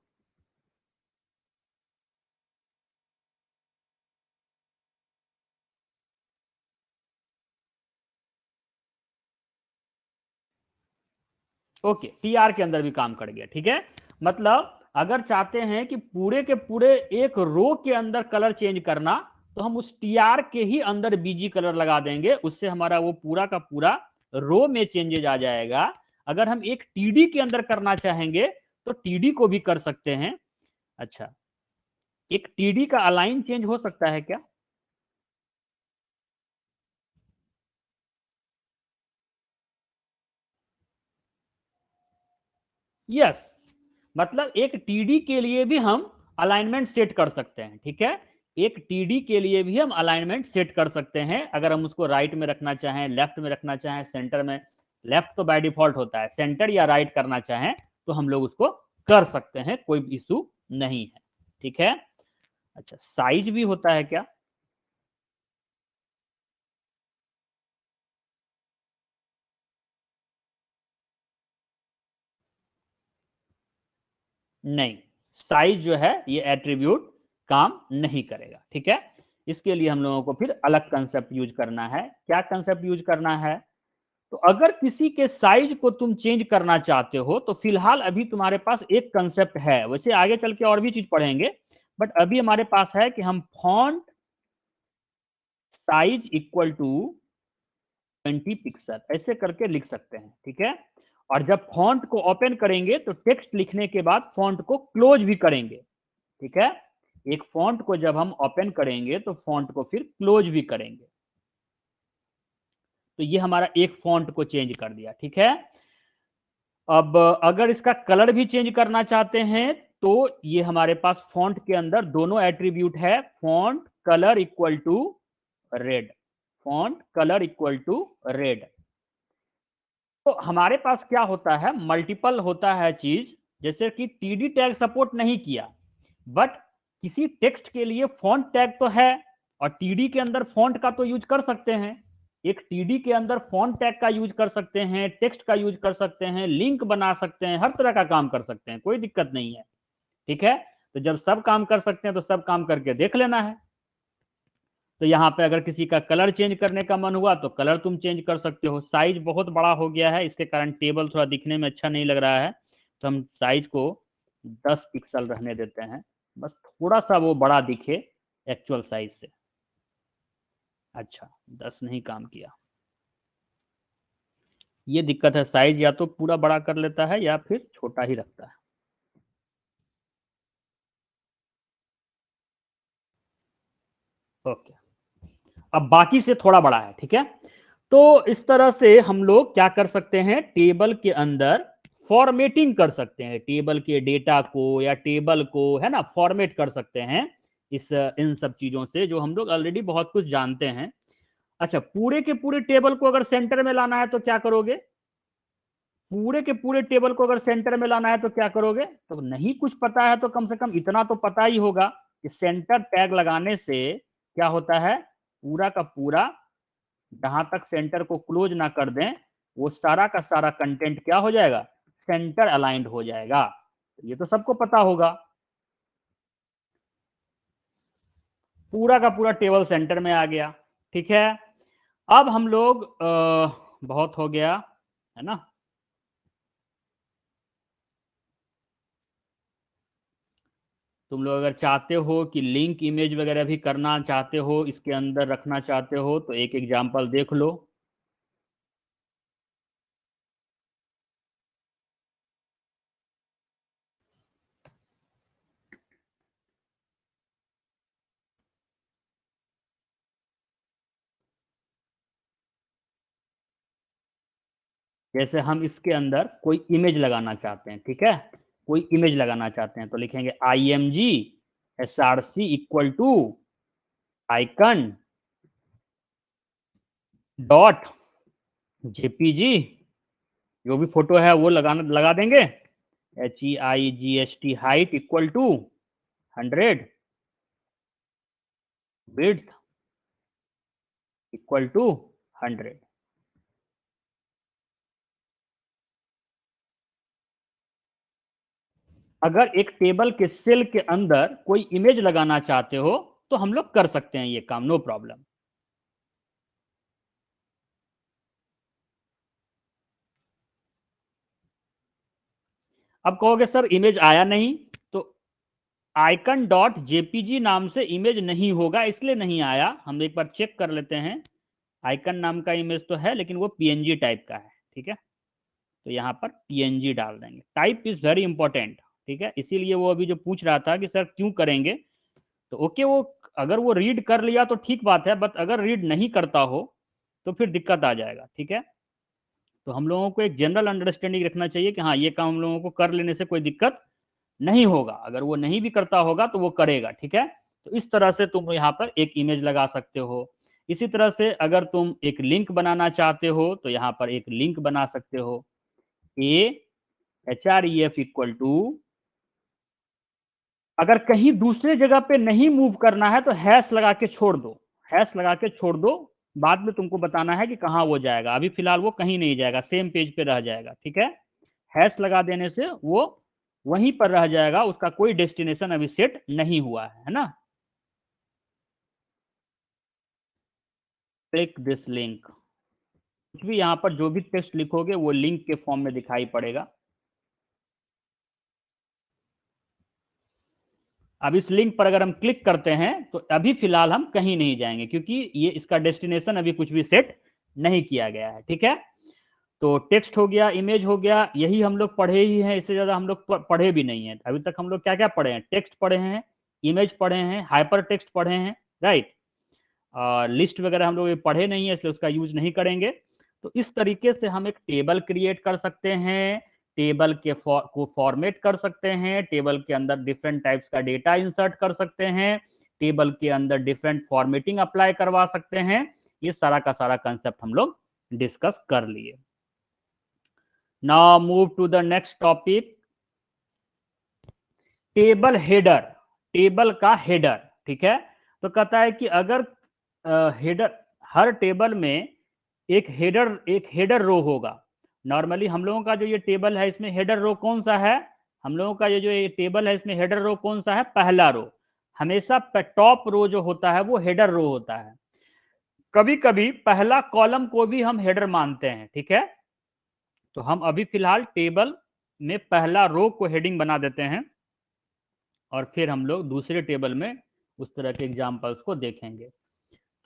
Okay, TR के अंदर भी काम कर गया, ठीक है। मतलब अगर चाहते हैं कि पूरे के पूरे एक रो के अंदर कलर चेंज करना, तो हम उस टीआर के ही अंदर बीजी कलर लगा देंगे, उससे हमारा वो पूरा का पूरा रो में चेंजेज आ जाएगा। अगर हम एक टीडी के अंदर करना चाहेंगे तो टीडी को भी कर सकते हैं। अच्छा, एक टीडी का अलाइन चेंज हो सकता है क्या? यस, मतलब एक टीडी के लिए भी हम अलाइनमेंट सेट कर सकते हैं, ठीक है। एक टीडी के लिए भी हम अलाइनमेंट सेट कर सकते हैं, अगर हम उसको राइट में रखना चाहें, लेफ्ट में रखना चाहें, सेंटर में। लेफ्ट तो बाय डिफॉल्ट होता है, सेंटर या राइट करना चाहें तो हम लोग उसको कर सकते हैं, कोई इशू नहीं है, ठीक है। अच्छा, साइज भी होता है क्या? नहीं, साइज जो है ये एट्रीब्यूट काम नहीं करेगा, ठीक है। इसके लिए हम लोगों को फिर अलग कंसेप्ट यूज करना है। क्या कंसेप्ट यूज करना है? तो अगर किसी के साइज को तुम चेंज करना चाहते हो तो फिलहाल अभी तुम्हारे पास एक कंसेप्ट है, वैसे आगे चल के और भी चीज पढ़ेंगे, बट अभी हमारे पास है कि हम font size equal to 20 pixel ऐसे करके लिख सकते हैं, ठीक है। और जब फॉन्ट को ओपन करेंगे तो टेक्स्ट लिखने के बाद फॉन्ट को क्लोज भी करेंगे, ठीक है। एक फॉन्ट को जब हम ओपन करेंगे तो फॉन्ट को फिर क्लोज भी करेंगे। तो ये हमारा एक फॉन्ट को चेंज कर दिया, ठीक है। अब अगर इसका कलर भी चेंज करना चाहते हैं तो ये हमारे पास फॉन्ट के अंदर दोनों एट्रीब्यूट है, font colour equal to red, font colour equal to red. तो हमारे पास क्या होता है, मल्टीपल होता है चीज, जैसे कि टीडी टैग सपोर्ट नहीं किया, बट किसी टेक्स्ट के लिए फॉन्ट टैग तो है, और टीडी के अंदर फॉन्ट का तो यूज कर सकते हैं। एक टीडी के अंदर फॉन्ट टैग का यूज कर सकते हैं, टेक्स्ट का यूज कर सकते हैं, लिंक बना सकते हैं, हर तरह का काम कर सकते हैं, कोई दिक्कत नहीं है, ठीक है। तो जब सब काम कर सकते हैं तो सब काम करके देख लेना है। तो यहाँ पे अगर किसी का कलर चेंज करने का मन हुआ तो कलर तुम चेंज कर सकते हो। साइज बहुत बड़ा हो गया है, इसके कारण टेबल थोड़ा दिखने में अच्छा नहीं लग रहा है, तो हम साइज को 10 पिक्सल रहने देते हैं, बस थोड़ा सा वो बड़ा दिखे एक्चुअल साइज से। अच्छा, 10 नहीं काम किया, ये दिक्कत है, साइज या तो पूरा बड़ा कर लेता है या फिर छोटा ही रखता है। ओके, अब बाकी से थोड़ा बड़ा है, ठीक है। तो इस तरह से हम लोग क्या कर सकते हैं, टेबल के अंदर फॉर्मेटिंग कर सकते हैं, टेबल के डेटा को या टेबल को, है ना, फॉर्मेट कर सकते हैं इस इन सब चीजों से, जो हम लोग ऑलरेडी बहुत कुछ जानते हैं। अच्छा, पूरे के पूरे टेबल को अगर सेंटर में लाना है तो क्या करोगे? पूरे के पूरे टेबल को अगर सेंटर में लाना है तो क्या करोगे? तो नहीं कुछ पता है तो कम से कम इतना तो पता ही होगा कि सेंटर टैग लगाने से क्या होता है, पूरा का पूरा जहां तक सेंटर को क्लोज ना कर दें वो सारा का सारा कंटेंट क्या हो जाएगा, सेंटर अलाइंड हो जाएगा। ये तो सबको पता होगा, पूरा का पूरा टेबल सेंटर में आ गया, ठीक है। अब हम लोग बहुत हो गया, है ना। तुम लोग अगर चाहते हो कि लिंक इमेज वगैरह भी करना चाहते हो, इसके अंदर रखना चाहते हो, तो एक एग्जांपल देख लो। जैसे हम इसके अंदर कोई इमेज लगाना चाहते हैं, ठीक है, कोई इमेज लगाना चाहते हैं तो लिखेंगे IMG SRC equal to icon dot JPG, जो भी फोटो है वो लगा देंगे। HEIGST height equal to 100, width equal to 100। अगर एक टेबल के सेल के अंदर कोई इमेज लगाना चाहते हो तो हम लोग कर सकते हैं ये काम, नो प्रॉब्लम। अब कहोगे सर इमेज आया नहीं, तो आइकन डॉट जेपीजी नाम से इमेज नहीं होगा, इसलिए नहीं आया। हम एक बार चेक कर लेते हैं। आइकन नाम का इमेज तो है, लेकिन वो पीएनजी टाइप का है, ठीक है। तो यहाँ पर पीएनजी डाल देंगे। टाइप इज वेरी इंपॉर्टेंट, ठीक है। इसीलिए वो अभी जो पूछ रहा था कि सर क्यों करेंगे, तो ओके, वो अगर वो रीड कर लिया तो ठीक बात है, बट अगर रीड नहीं करता हो तो फिर दिक्कत आ जाएगा, ठीक है। तो हम लोगों को एक जनरल अंडरस्टैंडिंग रखना चाहिए कि हाँ, ये काम हम लोगों को कर लेने से कोई दिक्कत नहीं होगा। अगर वो नहीं भी करता होगा तो वो करेगा, ठीक है। तो इस तरह से तुम यहाँ पर एक इमेज लगा सकते हो। इसी तरह से अगर तुम एक लिंक बनाना चाहते हो तो यहाँ पर एक लिंक बना सकते हो। href इक्वल टू, अगर कहीं दूसरे जगह पे नहीं मूव करना है तो हैश लगा के छोड़ दो, हैश लगा के छोड़ दो। बाद में तुमको बताना है कि कहाँ वो जाएगा। अभी फिलहाल वो कहीं नहीं जाएगा, सेम पेज पे रह जाएगा, ठीक है। हैश लगा देने से वो वहीं पर रह जाएगा, उसका कोई डेस्टिनेशन अभी सेट नहीं हुआ है ना। क्लिक दिस लिंक, कुछ भी यहाँ पर जो भी टेक्स्ट लिखोगे वो लिंक के फॉर्म में दिखाई पड़ेगा। अब इस लिंक पर अगर हम क्लिक करते हैं तो अभी फिलहाल हम कहीं नहीं जाएंगे, क्योंकि ये इसका डेस्टिनेशन अभी कुछ भी सेट नहीं किया गया है, ठीक है। तो टेक्स्ट हो गया, इमेज हो गया, यही हम लोग पढ़े ही हैं, इससे ज्यादा हम लोग पढ़े भी नहीं है अभी तक। हम लोग क्या क्या पढ़े हैं? टेक्स्ट पढ़े हैं, इमेज पढ़े हैं, हाइपर टेक्स्ट पढ़े हैं, राइट। लिस्ट वगैरह हम लोग पढ़े नहीं है, इसलिए उसका यूज नहीं करेंगे। तो इस तरीके से हम एक टेबल क्रिएट कर सकते हैं, टेबल के को फॉर्मेट कर सकते हैं, टेबल के अंदर डिफरेंट टाइप्स का डेटा इंसर्ट कर सकते हैं, टेबल के अंदर डिफरेंट फॉर्मेटिंग अप्लाई करवा सकते हैं। ये सारा का सारा कंसेप्ट हम लोग डिस्कस कर लिए। Now move to the next topic, table header. Table का हेडर, ठीक है। तो कहता है कि अगर हेडर, हर टेबल में एक हेडर रो होगा। नॉर्मली हम लोगों का जो ये टेबल है इसमें हेडर रो कौन सा है? हम लोगों का ये जो ये टेबल है इसमें हेडर रो कौन सा है? पहला रो। हमेशा टॉप रो जो होता है वो हेडर रो होता है। कभी कभी पहला कॉलम को भी हम हेडर मानते हैं, ठीक है। तो हम अभी फिलहाल टेबल में पहला रो को हेडिंग बना देते हैं, और फिर हम लोग दूसरे टेबल में उस तरह के एग्जाम्पल्स को देखेंगे।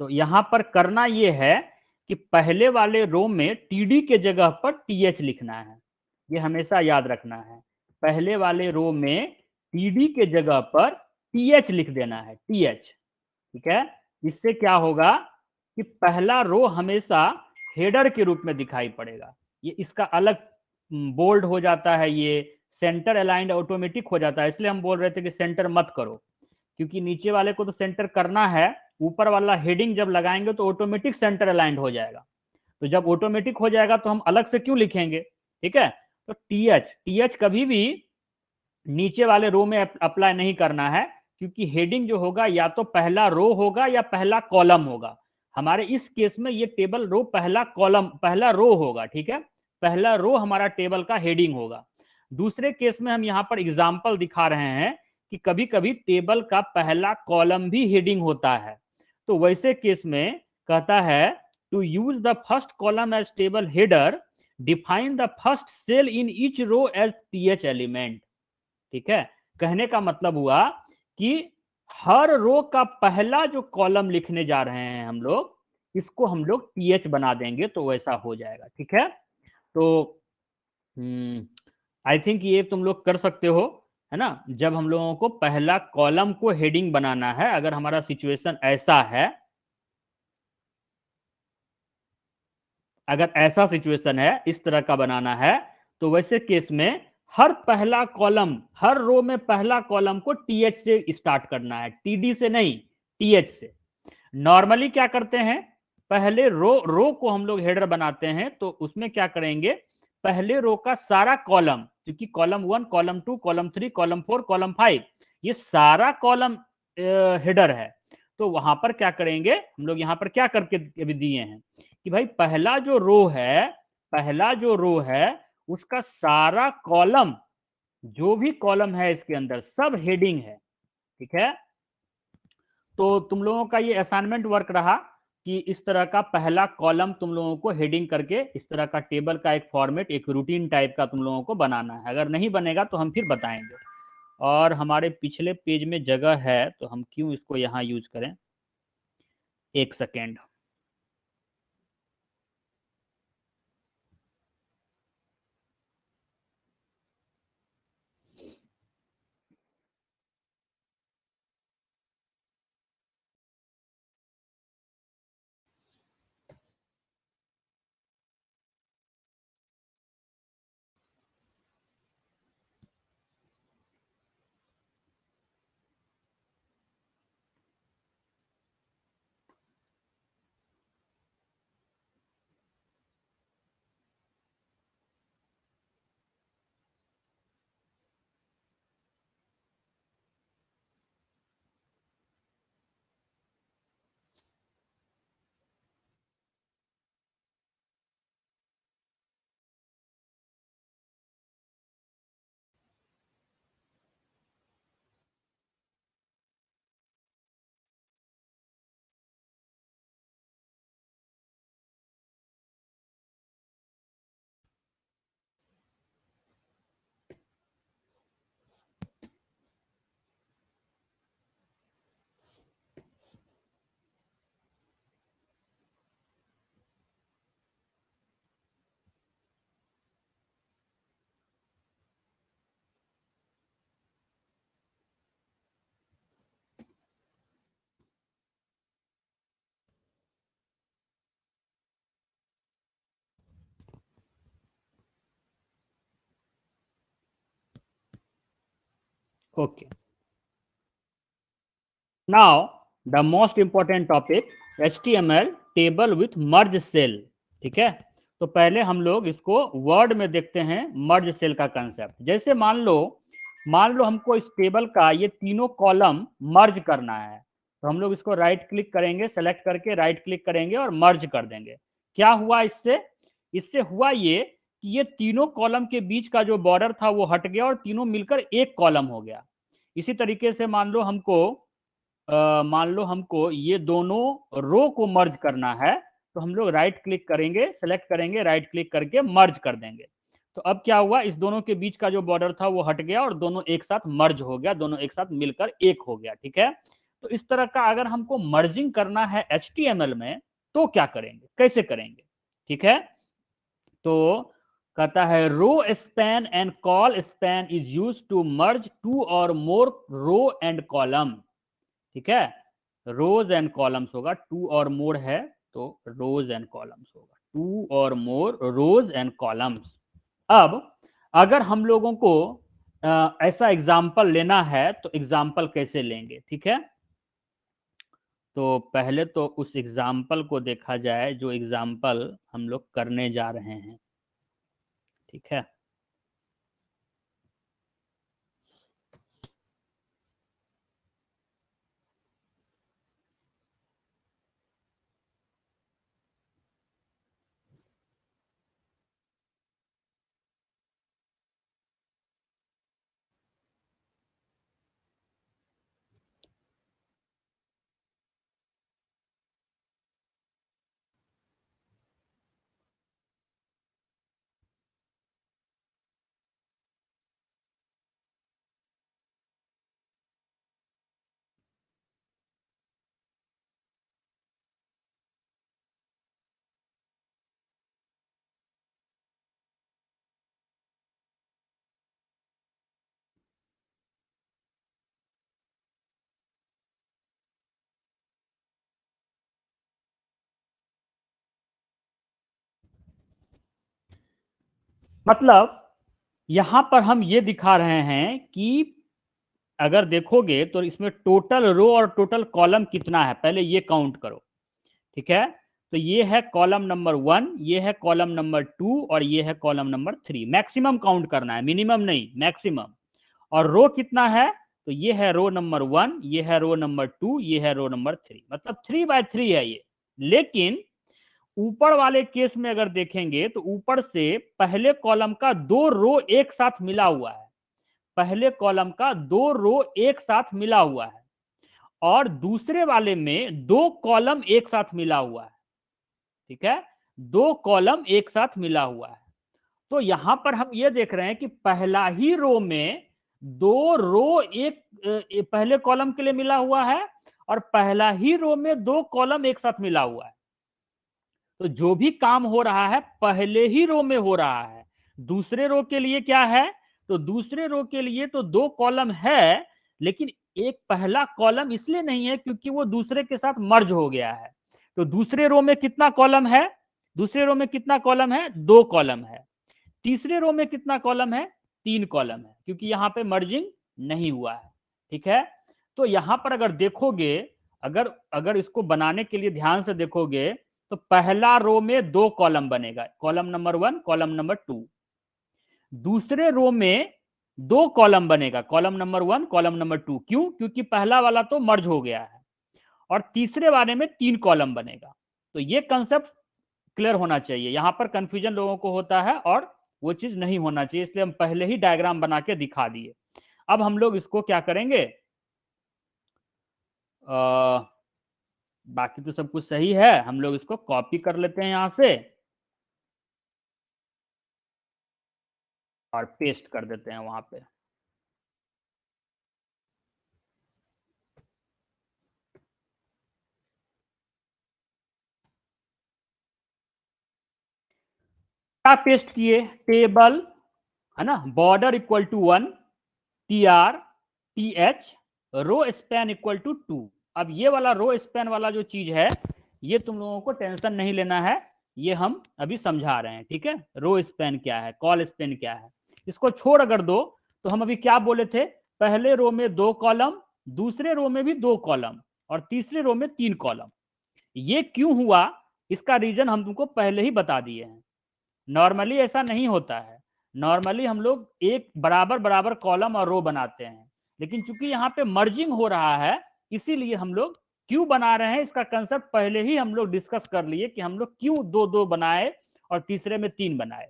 तो यहाँ पर करना ये है कि पहले वाले रो में टीडी के जगह पर टीएच लिखना है, ये हमेशा याद रखना है। पहले वाले रो में टीडी के जगह पर टीएच लिख देना है, टीएच, ठीक है। इससे क्या होगा कि पहला रो हमेशा हेडर के रूप में दिखाई पड़ेगा। ये इसका अलग बोल्ड हो जाता है, ये सेंटर अलाइंड ऑटोमेटिक हो जाता है। इसलिए हम बोल रहे थे कि सेंटर मत करो, क्योंकि नीचे वाले को तो सेंटर करना है, ऊपर वाला हेडिंग जब लगाएंगे तो ऑटोमेटिक सेंटर अलाइंड हो जाएगा। तो जब ऑटोमेटिक हो जाएगा तो हम अलग से क्यों लिखेंगे, ठीक है। तो टीएच, टीएच कभी भी नीचे वाले रो में अप्लाई नहीं करना है, क्योंकि हेडिंग जो होगा या तो पहला रो होगा या पहला कॉलम होगा। हमारे इस केस में ये टेबल रो पहला कॉलम, पहला रो होगा, ठीक है। पहला रो हमारा टेबल का हेडिंग होगा। दूसरे केस में हम यहाँ पर एग्जाम्पल दिखा रहे हैं कि कभी कभी टेबल का पहला कॉलम भी हेडिंग होता है। तो वैसे केस में कहता है to use the first column as table header, define the first cell in each row as TH element, ठीक है। कहने का मतलब हुआ कि हर रो का पहला जो कॉलम लिखने जा रहे हैं हम लोग, इसको हम लोग टीएच बना देंगे तो वैसा हो जाएगा, ठीक है। तो आई थिंक ये तुम लोग कर सकते हो, है ना। जब हम लोगों को पहला कॉलम को हेडिंग बनाना है, अगर हमारा सिचुएशन ऐसा है, अगर ऐसा सिचुएशन है, इस तरह का बनाना है, तो वैसे केस में हर पहला कॉलम, हर रो में पहला कॉलम को टीएच से स्टार्ट करना है, टीडी से नहीं, टीएच से। नॉर्मली क्या करते हैं, पहले रो को हम लोग हेडर बनाते हैं, तो उसमें क्या करेंगे, पहले रो का सारा कॉलम, क्योंकि column 1, column 2, column 3, column 4, column 5, ये सारा कॉलम हेडर है। तो वहां पर क्या करेंगे हम लोग, यहाँ पर क्या करके अभी दिए हैं कि भाई पहला जो रो है, पहला जो रो है उसका सारा कॉलम, जो भी कॉलम है इसके अंदर सब हेडिंग है, ठीक है। तो तुम लोगों का ये असाइनमेंट वर्क रहा कि इस तरह का पहला कॉलम तुम लोगों को हेडिंग करके इस तरह का टेबल का एक फॉर्मेट, एक रूटीन टाइप का तुम लोगों को बनाना है। अगर नहीं बनेगा तो हम फिर बताएंगे। और हमारे पिछले पेज में जगह है तो हम क्यों इसको यहाँ यूज करें। एक second. Okay, now the most important topic, HTML table with merge cell. ठीक है, तो पहले हम लोग इसको वर्ड में देखते हैं, मर्ज सेल का कंसेप्ट। जैसे मान लो हमको इस टेबल का ये तीनों कॉलम मर्ज करना है, तो हम लोग इसको राइट क्लिक करेंगे, सेलेक्ट करके राइट क्लिक करेंगे और मर्ज कर देंगे। क्या हुआ इससे? इससे हुआ ये कि ये तीनों कॉलम के बीच का जो बॉर्डर था वो हट गया और तीनों मिलकर एक कॉलम हो गया। इसी तरीके से मान लो हमको ये दोनों रो को मर्ज करना है, तो हम लोग राइट क्लिक करेंगे, सेलेक्ट करेंगे, राइट क्लिक करके मर्ज कर देंगे। तो अब क्या हुआ, इस दोनों के बीच का जो बॉर्डर था वो हट गया और दोनों एक साथ मर्ज हो गया, दोनों एक साथ मिलकर एक हो गया। ठीक है, तो इस तरह का अगर हमको मर्जिंग करना है HTML में तो क्या करेंगे, कैसे करेंगे? ठीक है, तो कहता है row span and col span is use to merge two और मोर रो एंड कॉलम। ठीक है, रोज एंड कॉलम्स होगा, टू और मोर है तो रोज एंड कॉलम्स होगा, टू और मोर रोज एंड कॉलम्स। अब अगर हम लोगों को ऐसा एग्जाम्पल लेना है तो एग्जाम्पल कैसे लेंगे? ठीक है, तो पहले तो उस एग्जाम्पल को देखा जाए जो एग्जाम्पल हम लोग करने जा रहे हैं। ठीक है, मतलब यहां पर हम ये दिखा रहे हैं कि अगर देखोगे तो इसमें टोटल रो और टोटल कॉलम कितना है, पहले ये काउंट करो। ठीक है, तो ये है कॉलम नंबर 1, ये है कॉलम नंबर 2 और ये है कॉलम नंबर 3। मैक्सिमम काउंट करना है, मिनिमम नहीं, मैक्सिमम। और रो कितना है, तो ये है रो नंबर 1, ये है रो नंबर 2, ये है रो नंबर 3, मतलब 3 by 3 है ये। लेकिन ऊपर वाले केस में अगर देखेंगे तो ऊपर से पहले कॉलम का 2 रो एक साथ मिला हुआ है, पहले कॉलम का 2 रो एक साथ मिला हुआ है। और दूसरे वाले में 2 कॉलम एक साथ मिला हुआ है, ठीक है, 2 कॉलम एक साथ मिला हुआ है। तो यहां पर हम ये देख रहे हैं कि पहला ही रो में 2 रो एक पहले कॉलम के लिए मिला हुआ है और पहला ही रो में 2 कॉलम एक साथ मिला हुआ है। तो जो भी काम हो रहा है पहले ही रो में हो रहा है। दूसरे रो के लिए क्या है, तो दूसरे रो के लिए तो 2 कॉलम है, लेकिन एक पहला कॉलम इसलिए नहीं है क्योंकि वो दूसरे के साथ मर्ज हो गया है। तो दूसरे रो में कितना कॉलम है, दूसरे रो में कितना कॉलम है, 2 कॉलम है। तीसरे रो में कितना कॉलम है, 3 कॉलम है, क्योंकि यहां पे मर्जिंग नहीं हुआ है, ठीक है। तो यहां पर अगर देखोगे, अगर अगर इसको बनाने के लिए ध्यान से देखोगे, तो पहला रो में 2 कॉलम बनेगा, कॉलम नंबर 1, कॉलम नंबर 2। दूसरे रो में 2 कॉलम बनेगा, कॉलम नंबर 1, कॉलम नंबर 2। क्यों, क्योंकि पहला वाला तो मर्ज हो गया है। और तीसरे वाले में 3 कॉलम बनेगा। तो ये कंसेप्ट क्लियर होना चाहिए, यहां पर कंफ्यूजन लोगों को होता है और वो चीज नहीं होना चाहिए, इसलिए हम पहले ही डायग्राम बना के दिखा दिए। अब हम लोग इसको क्या करेंगे, बाकी तो सब कुछ सही है, हम लोग इसको कॉपी कर लेते हैं यहां से और पेस्ट कर देते हैं वहां पे। क्या पेस्ट किए, टेबल है ना, border equal to 1, TR TH, row span equal to 2। अब ये वाला रो स्पैन वाला जो चीज है, ये तुम लोगों को टेंशन नहीं लेना है, ये हम अभी समझा रहे हैं, ठीक है। रो स्पैन क्या है, कॉल स्पैन क्या है, इसको छोड़ अगर दो, तो हम अभी क्या बोले थे, पहले रो में 2 कॉलम, दूसरे रो में भी 2 कॉलम और तीसरे रो में 3 कॉलम। ये क्यों हुआ, इसका रीजन हम तुमको पहले ही बता दिए हैं। नॉर्मली ऐसा नहीं होता है, नॉर्मली हम लोग एक बराबर बराबर कॉलम और रो बनाते हैं, लेकिन चूंकि यहाँ पे मर्जिंग हो रहा है, इसीलिए हम लोग क्यों बना रहे हैं, इसका कंसेप्ट पहले ही हम लोग डिस्कस कर लिए कि हम लोग क्यों 2-2 बनाए और तीसरे में 3 बनाए।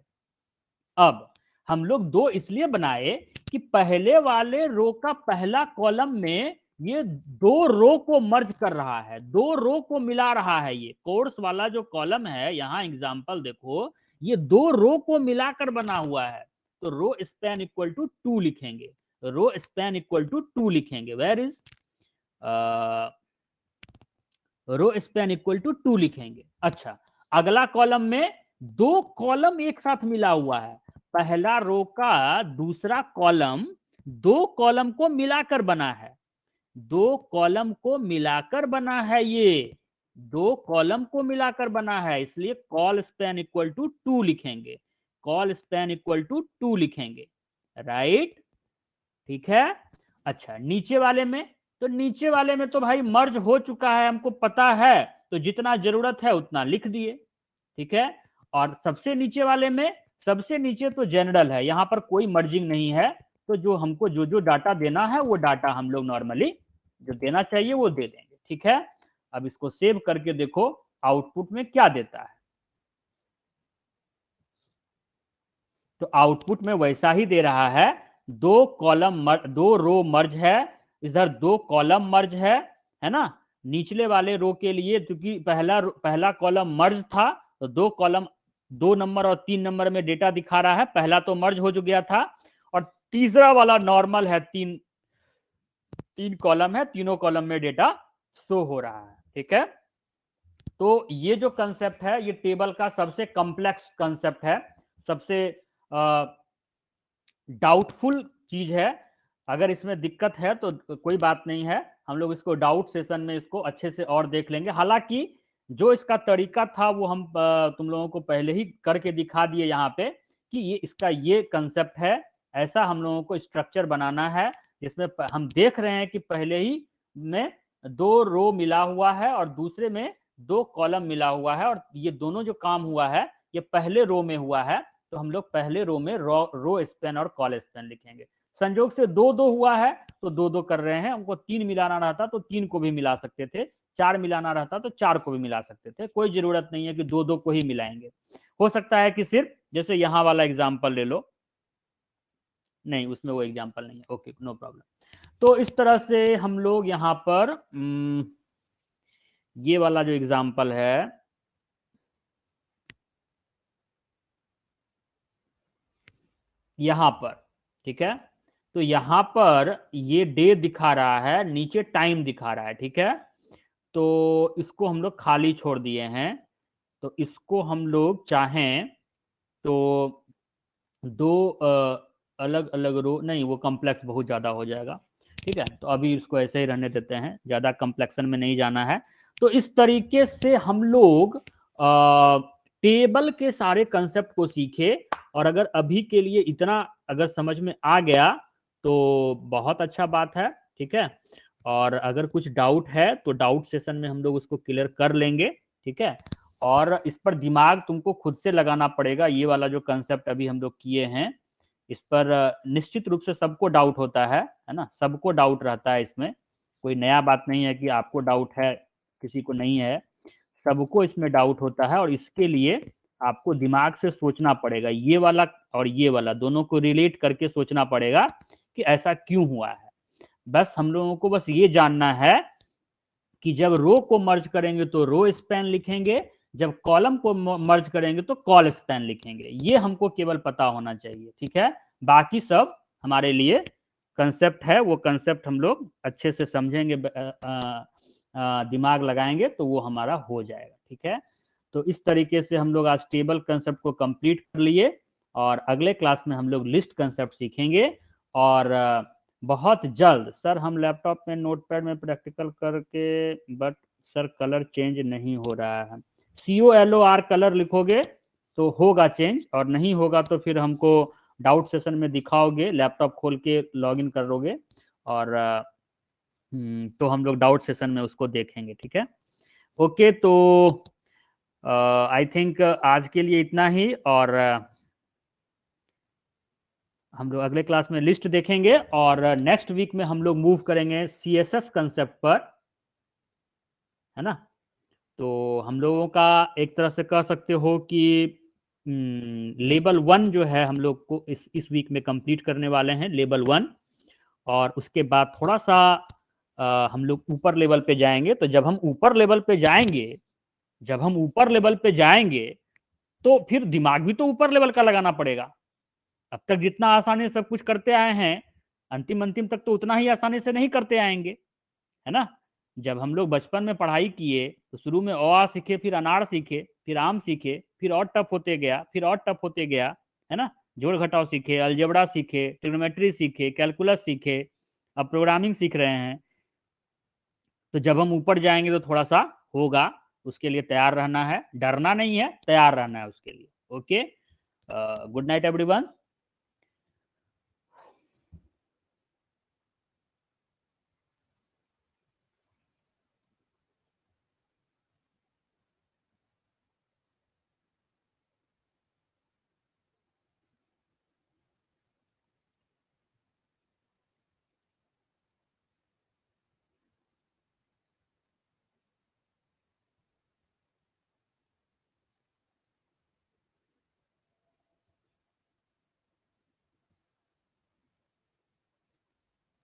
अब हम लोग 2 इसलिए बनाए कि पहले वाले रो का पहला कॉलम में ये 2 रो को मर्ज कर रहा है, 2 रो को मिला रहा है। ये कोर्स वाला जो कॉलम है, यहाँ एग्जांपल देखो, ये 2 रो को मिलाकर बना हुआ है। तो रो स्पैन इक्वल टू 2 लिखेंगे, रो स्पैन इक्वल टू 2 लिखेंगे। Where is row span equal to 2 लिखेंगे। अच्छा, अगला कॉलम में 2 कॉलम एक साथ मिला हुआ है, पहला रो का दूसरा कॉलम 2 कॉलम को मिलाकर बना है, 2 कॉलम को मिलाकर बना है, ये 2 कॉलम को मिलाकर बना है, इसलिए कॉल स्पैन इक्वल टू 2 लिखेंगे, कॉल स्पैन इक्वल टू 2 लिखेंगे, राइट, ठीक है। अच्छा, नीचे वाले में, तो नीचे वाले में तो भाई मर्ज हो चुका है, हमको पता है, तो जितना जरूरत है उतना लिख दिए, ठीक है। और सबसे नीचे वाले में, सबसे नीचे तो जनरल है, यहां पर कोई मर्जिंग नहीं है, तो जो हमको जो जो डाटा देना है वो डाटा हम लोग नॉर्मली जो देना चाहिए वो दे देंगे, ठीक है। अब इसको सेव करके देखो आउटपुट में क्या देता है। तो आउटपुट में वैसा ही दे रहा है, 2 कॉलम 2 रो मर्ज है, इधर 2 कॉलम मर्ज है ना। निचले वाले रो के लिए क्योंकि पहला कॉलम मर्ज था, तो 2 कॉलम 2 नंबर और 3 नंबर में डेटा दिखा रहा है, पहला तो मर्ज हो गया था। और तीसरा वाला नॉर्मल है, 3 कॉलम है, तीनों कॉलम में डेटा शो हो रहा है, ठीक है। तो ये जो कंसेप्ट है, ये टेबल का सबसे कॉम्प्लेक्स कंसेप्ट है, सबसे डाउटफुल चीज है। अगर इसमें दिक्कत है तो कोई बात नहीं है, हम लोग इसको डाउट सेशन में इसको अच्छे से और देख लेंगे। हालांकि जो इसका तरीका था वो हम तुम लोगों को पहले ही करके दिखा दिए यहाँ पे, कि ये इसका ये कंसेप्ट है, ऐसा हम लोगों को स्ट्रक्चर बनाना है, जिसमें हम देख रहे हैं कि पहले ही में 2 रो मिला हुआ है और दूसरे में 2 कॉलम मिला हुआ है, और ये दोनों जो काम हुआ है ये पहले रो में हुआ है, तो हम लोग पहले रो में रो स्पैन और कॉल स्पैन लिखेंगे। संयोग से 2-2 हुआ है तो 2-2 कर रहे हैं, हमको 3 मिलाना रहता तो 3 को भी मिला सकते थे, 4 मिलाना रहता तो 4 को भी मिला सकते थे, कोई जरूरत नहीं है कि 2-2 को ही मिलाएंगे। हो सकता है कि सिर्फ जैसे यहाँ वाला एग्जाम्पल ले लो, नहीं उसमें वो एग्जाम्पल नहीं है, ओके नो प्रॉब्लम। तो इस तरह से हम लोग यहाँ पर ये वाला जो एग्जाम्पल है, यहाँ पर, ठीक है, तो यहाँ पर ये डे दिखा रहा है, नीचे टाइम दिखा रहा है, ठीक है। तो इसको हम लोग खाली छोड़ दिए हैं। तो इसको हम लोग चाहें तो दो अलग अलग रो, नहीं वो कॉम्प्लेक्स बहुत ज़्यादा हो जाएगा, ठीक है। तो अभी इसको ऐसे ही रहने देते हैं, ज़्यादा कॉम्प्लेक्सन में नहीं जाना है। तो इस तरीके से हम लोग टेबल के सारे कंसेप्ट को सीखे। और अगर अभी के लिए इतना अगर समझ में आ गया तो बहुत अच्छा बात है, ठीक है। और अगर कुछ डाउट है तो डाउट सेशन में हम लोग उसको क्लियर कर लेंगे, ठीक है। और इस पर दिमाग तुमको खुद से लगाना पड़ेगा। ये वाला जो कंसेप्ट अभी हम लोग किए हैं, इस पर निश्चित रूप से सबको डाउट होता है ना, सबको डाउट रहता है इसमें। कोई नया बात नहीं है कि आपको डाउट है किसी को नहीं है, सबको इसमें डाउट होता है। और इसके लिए आपको दिमाग से सोचना पड़ेगा, ये वाला और ये वाला दोनों को रिलेट करके सोचना पड़ेगा कि ऐसा क्यों हुआ है। बस हम लोगों को बस ये जानना है कि जब रो को मर्ज करेंगे तो रो स्पैन लिखेंगे, जब कॉलम को मर्ज करेंगे तो कॉल स्पैन लिखेंगे। ये हमको केवल पता होना चाहिए, ठीक है। बाकी सब हमारे लिए कंसेप्ट है, वो कंसेप्ट हम लोग अच्छे से समझेंगे, दिमाग लगाएंगे तो वो हमारा हो जाएगा, ठीक है। तो इस तरीके से हम लोग आज टेबल कंसेप्ट को कंप्लीट कर लिए, और अगले क्लास में हम लोग लिस्ट कंसेप्ट सीखेंगे। और बहुत जल्द सर हम लैपटॉप में नोटपैड में प्रैक्टिकल करके, बट सर कलर चेंज नहीं हो रहा है। COLOR कलर लिखोगे तो होगा चेंज, और नहीं होगा तो फिर हमको डाउट सेशन में दिखाओगे, लैपटॉप खोल के लॉगिन करोगे, और तो हम लोग डाउट सेशन में उसको देखेंगे, ठीक है। ओके, तो आई थिंक आज के लिए इतना ही। और हम लोग अगले क्लास में लिस्ट देखेंगे, और नेक्स्ट वीक में हम लोग मूव करेंगे CSS कंसेप्ट पर, है ना। तो हम लोगों का एक तरह से कह सकते हो कि लेवल 1 जो है हम लोग को इस वीक में कंप्लीट करने वाले हैं, लेवल 1। और उसके बाद थोड़ा सा हम लोग ऊपर लेवल पे जाएंगे। तो जब हम ऊपर लेवल पे जाएंगे, जब हम ऊपर लेवल पे जाएंगे तो फिर दिमाग भी तो ऊपर लेवल का लगाना पड़ेगा। अब तक जितना आसानी से सब कुछ करते आए हैं, अंतिम अंतिम तक तो उतना ही आसानी से नहीं करते आएंगे, है ना। जब हम लोग बचपन में पढ़ाई किए तो शुरू में अ सीखे, फिर अनार सीखे, फिर आम सीखे, फिर और टफ होते गया, फिर और टफ होते गया, है ना। जोड़ घटाव सीखे, अलजेब्रा सीखे, ट्रिग्नोमेट्री सीखे, कैलकुलस सीखे, अब प्रोग्रामिंग सीख रहे हैं। तो जब हम ऊपर जाएंगे तो थोड़ा सा होगा, उसके लिए तैयार रहना है, डरना नहीं है, तैयार रहना है उसके लिए। Okay, good night everyone.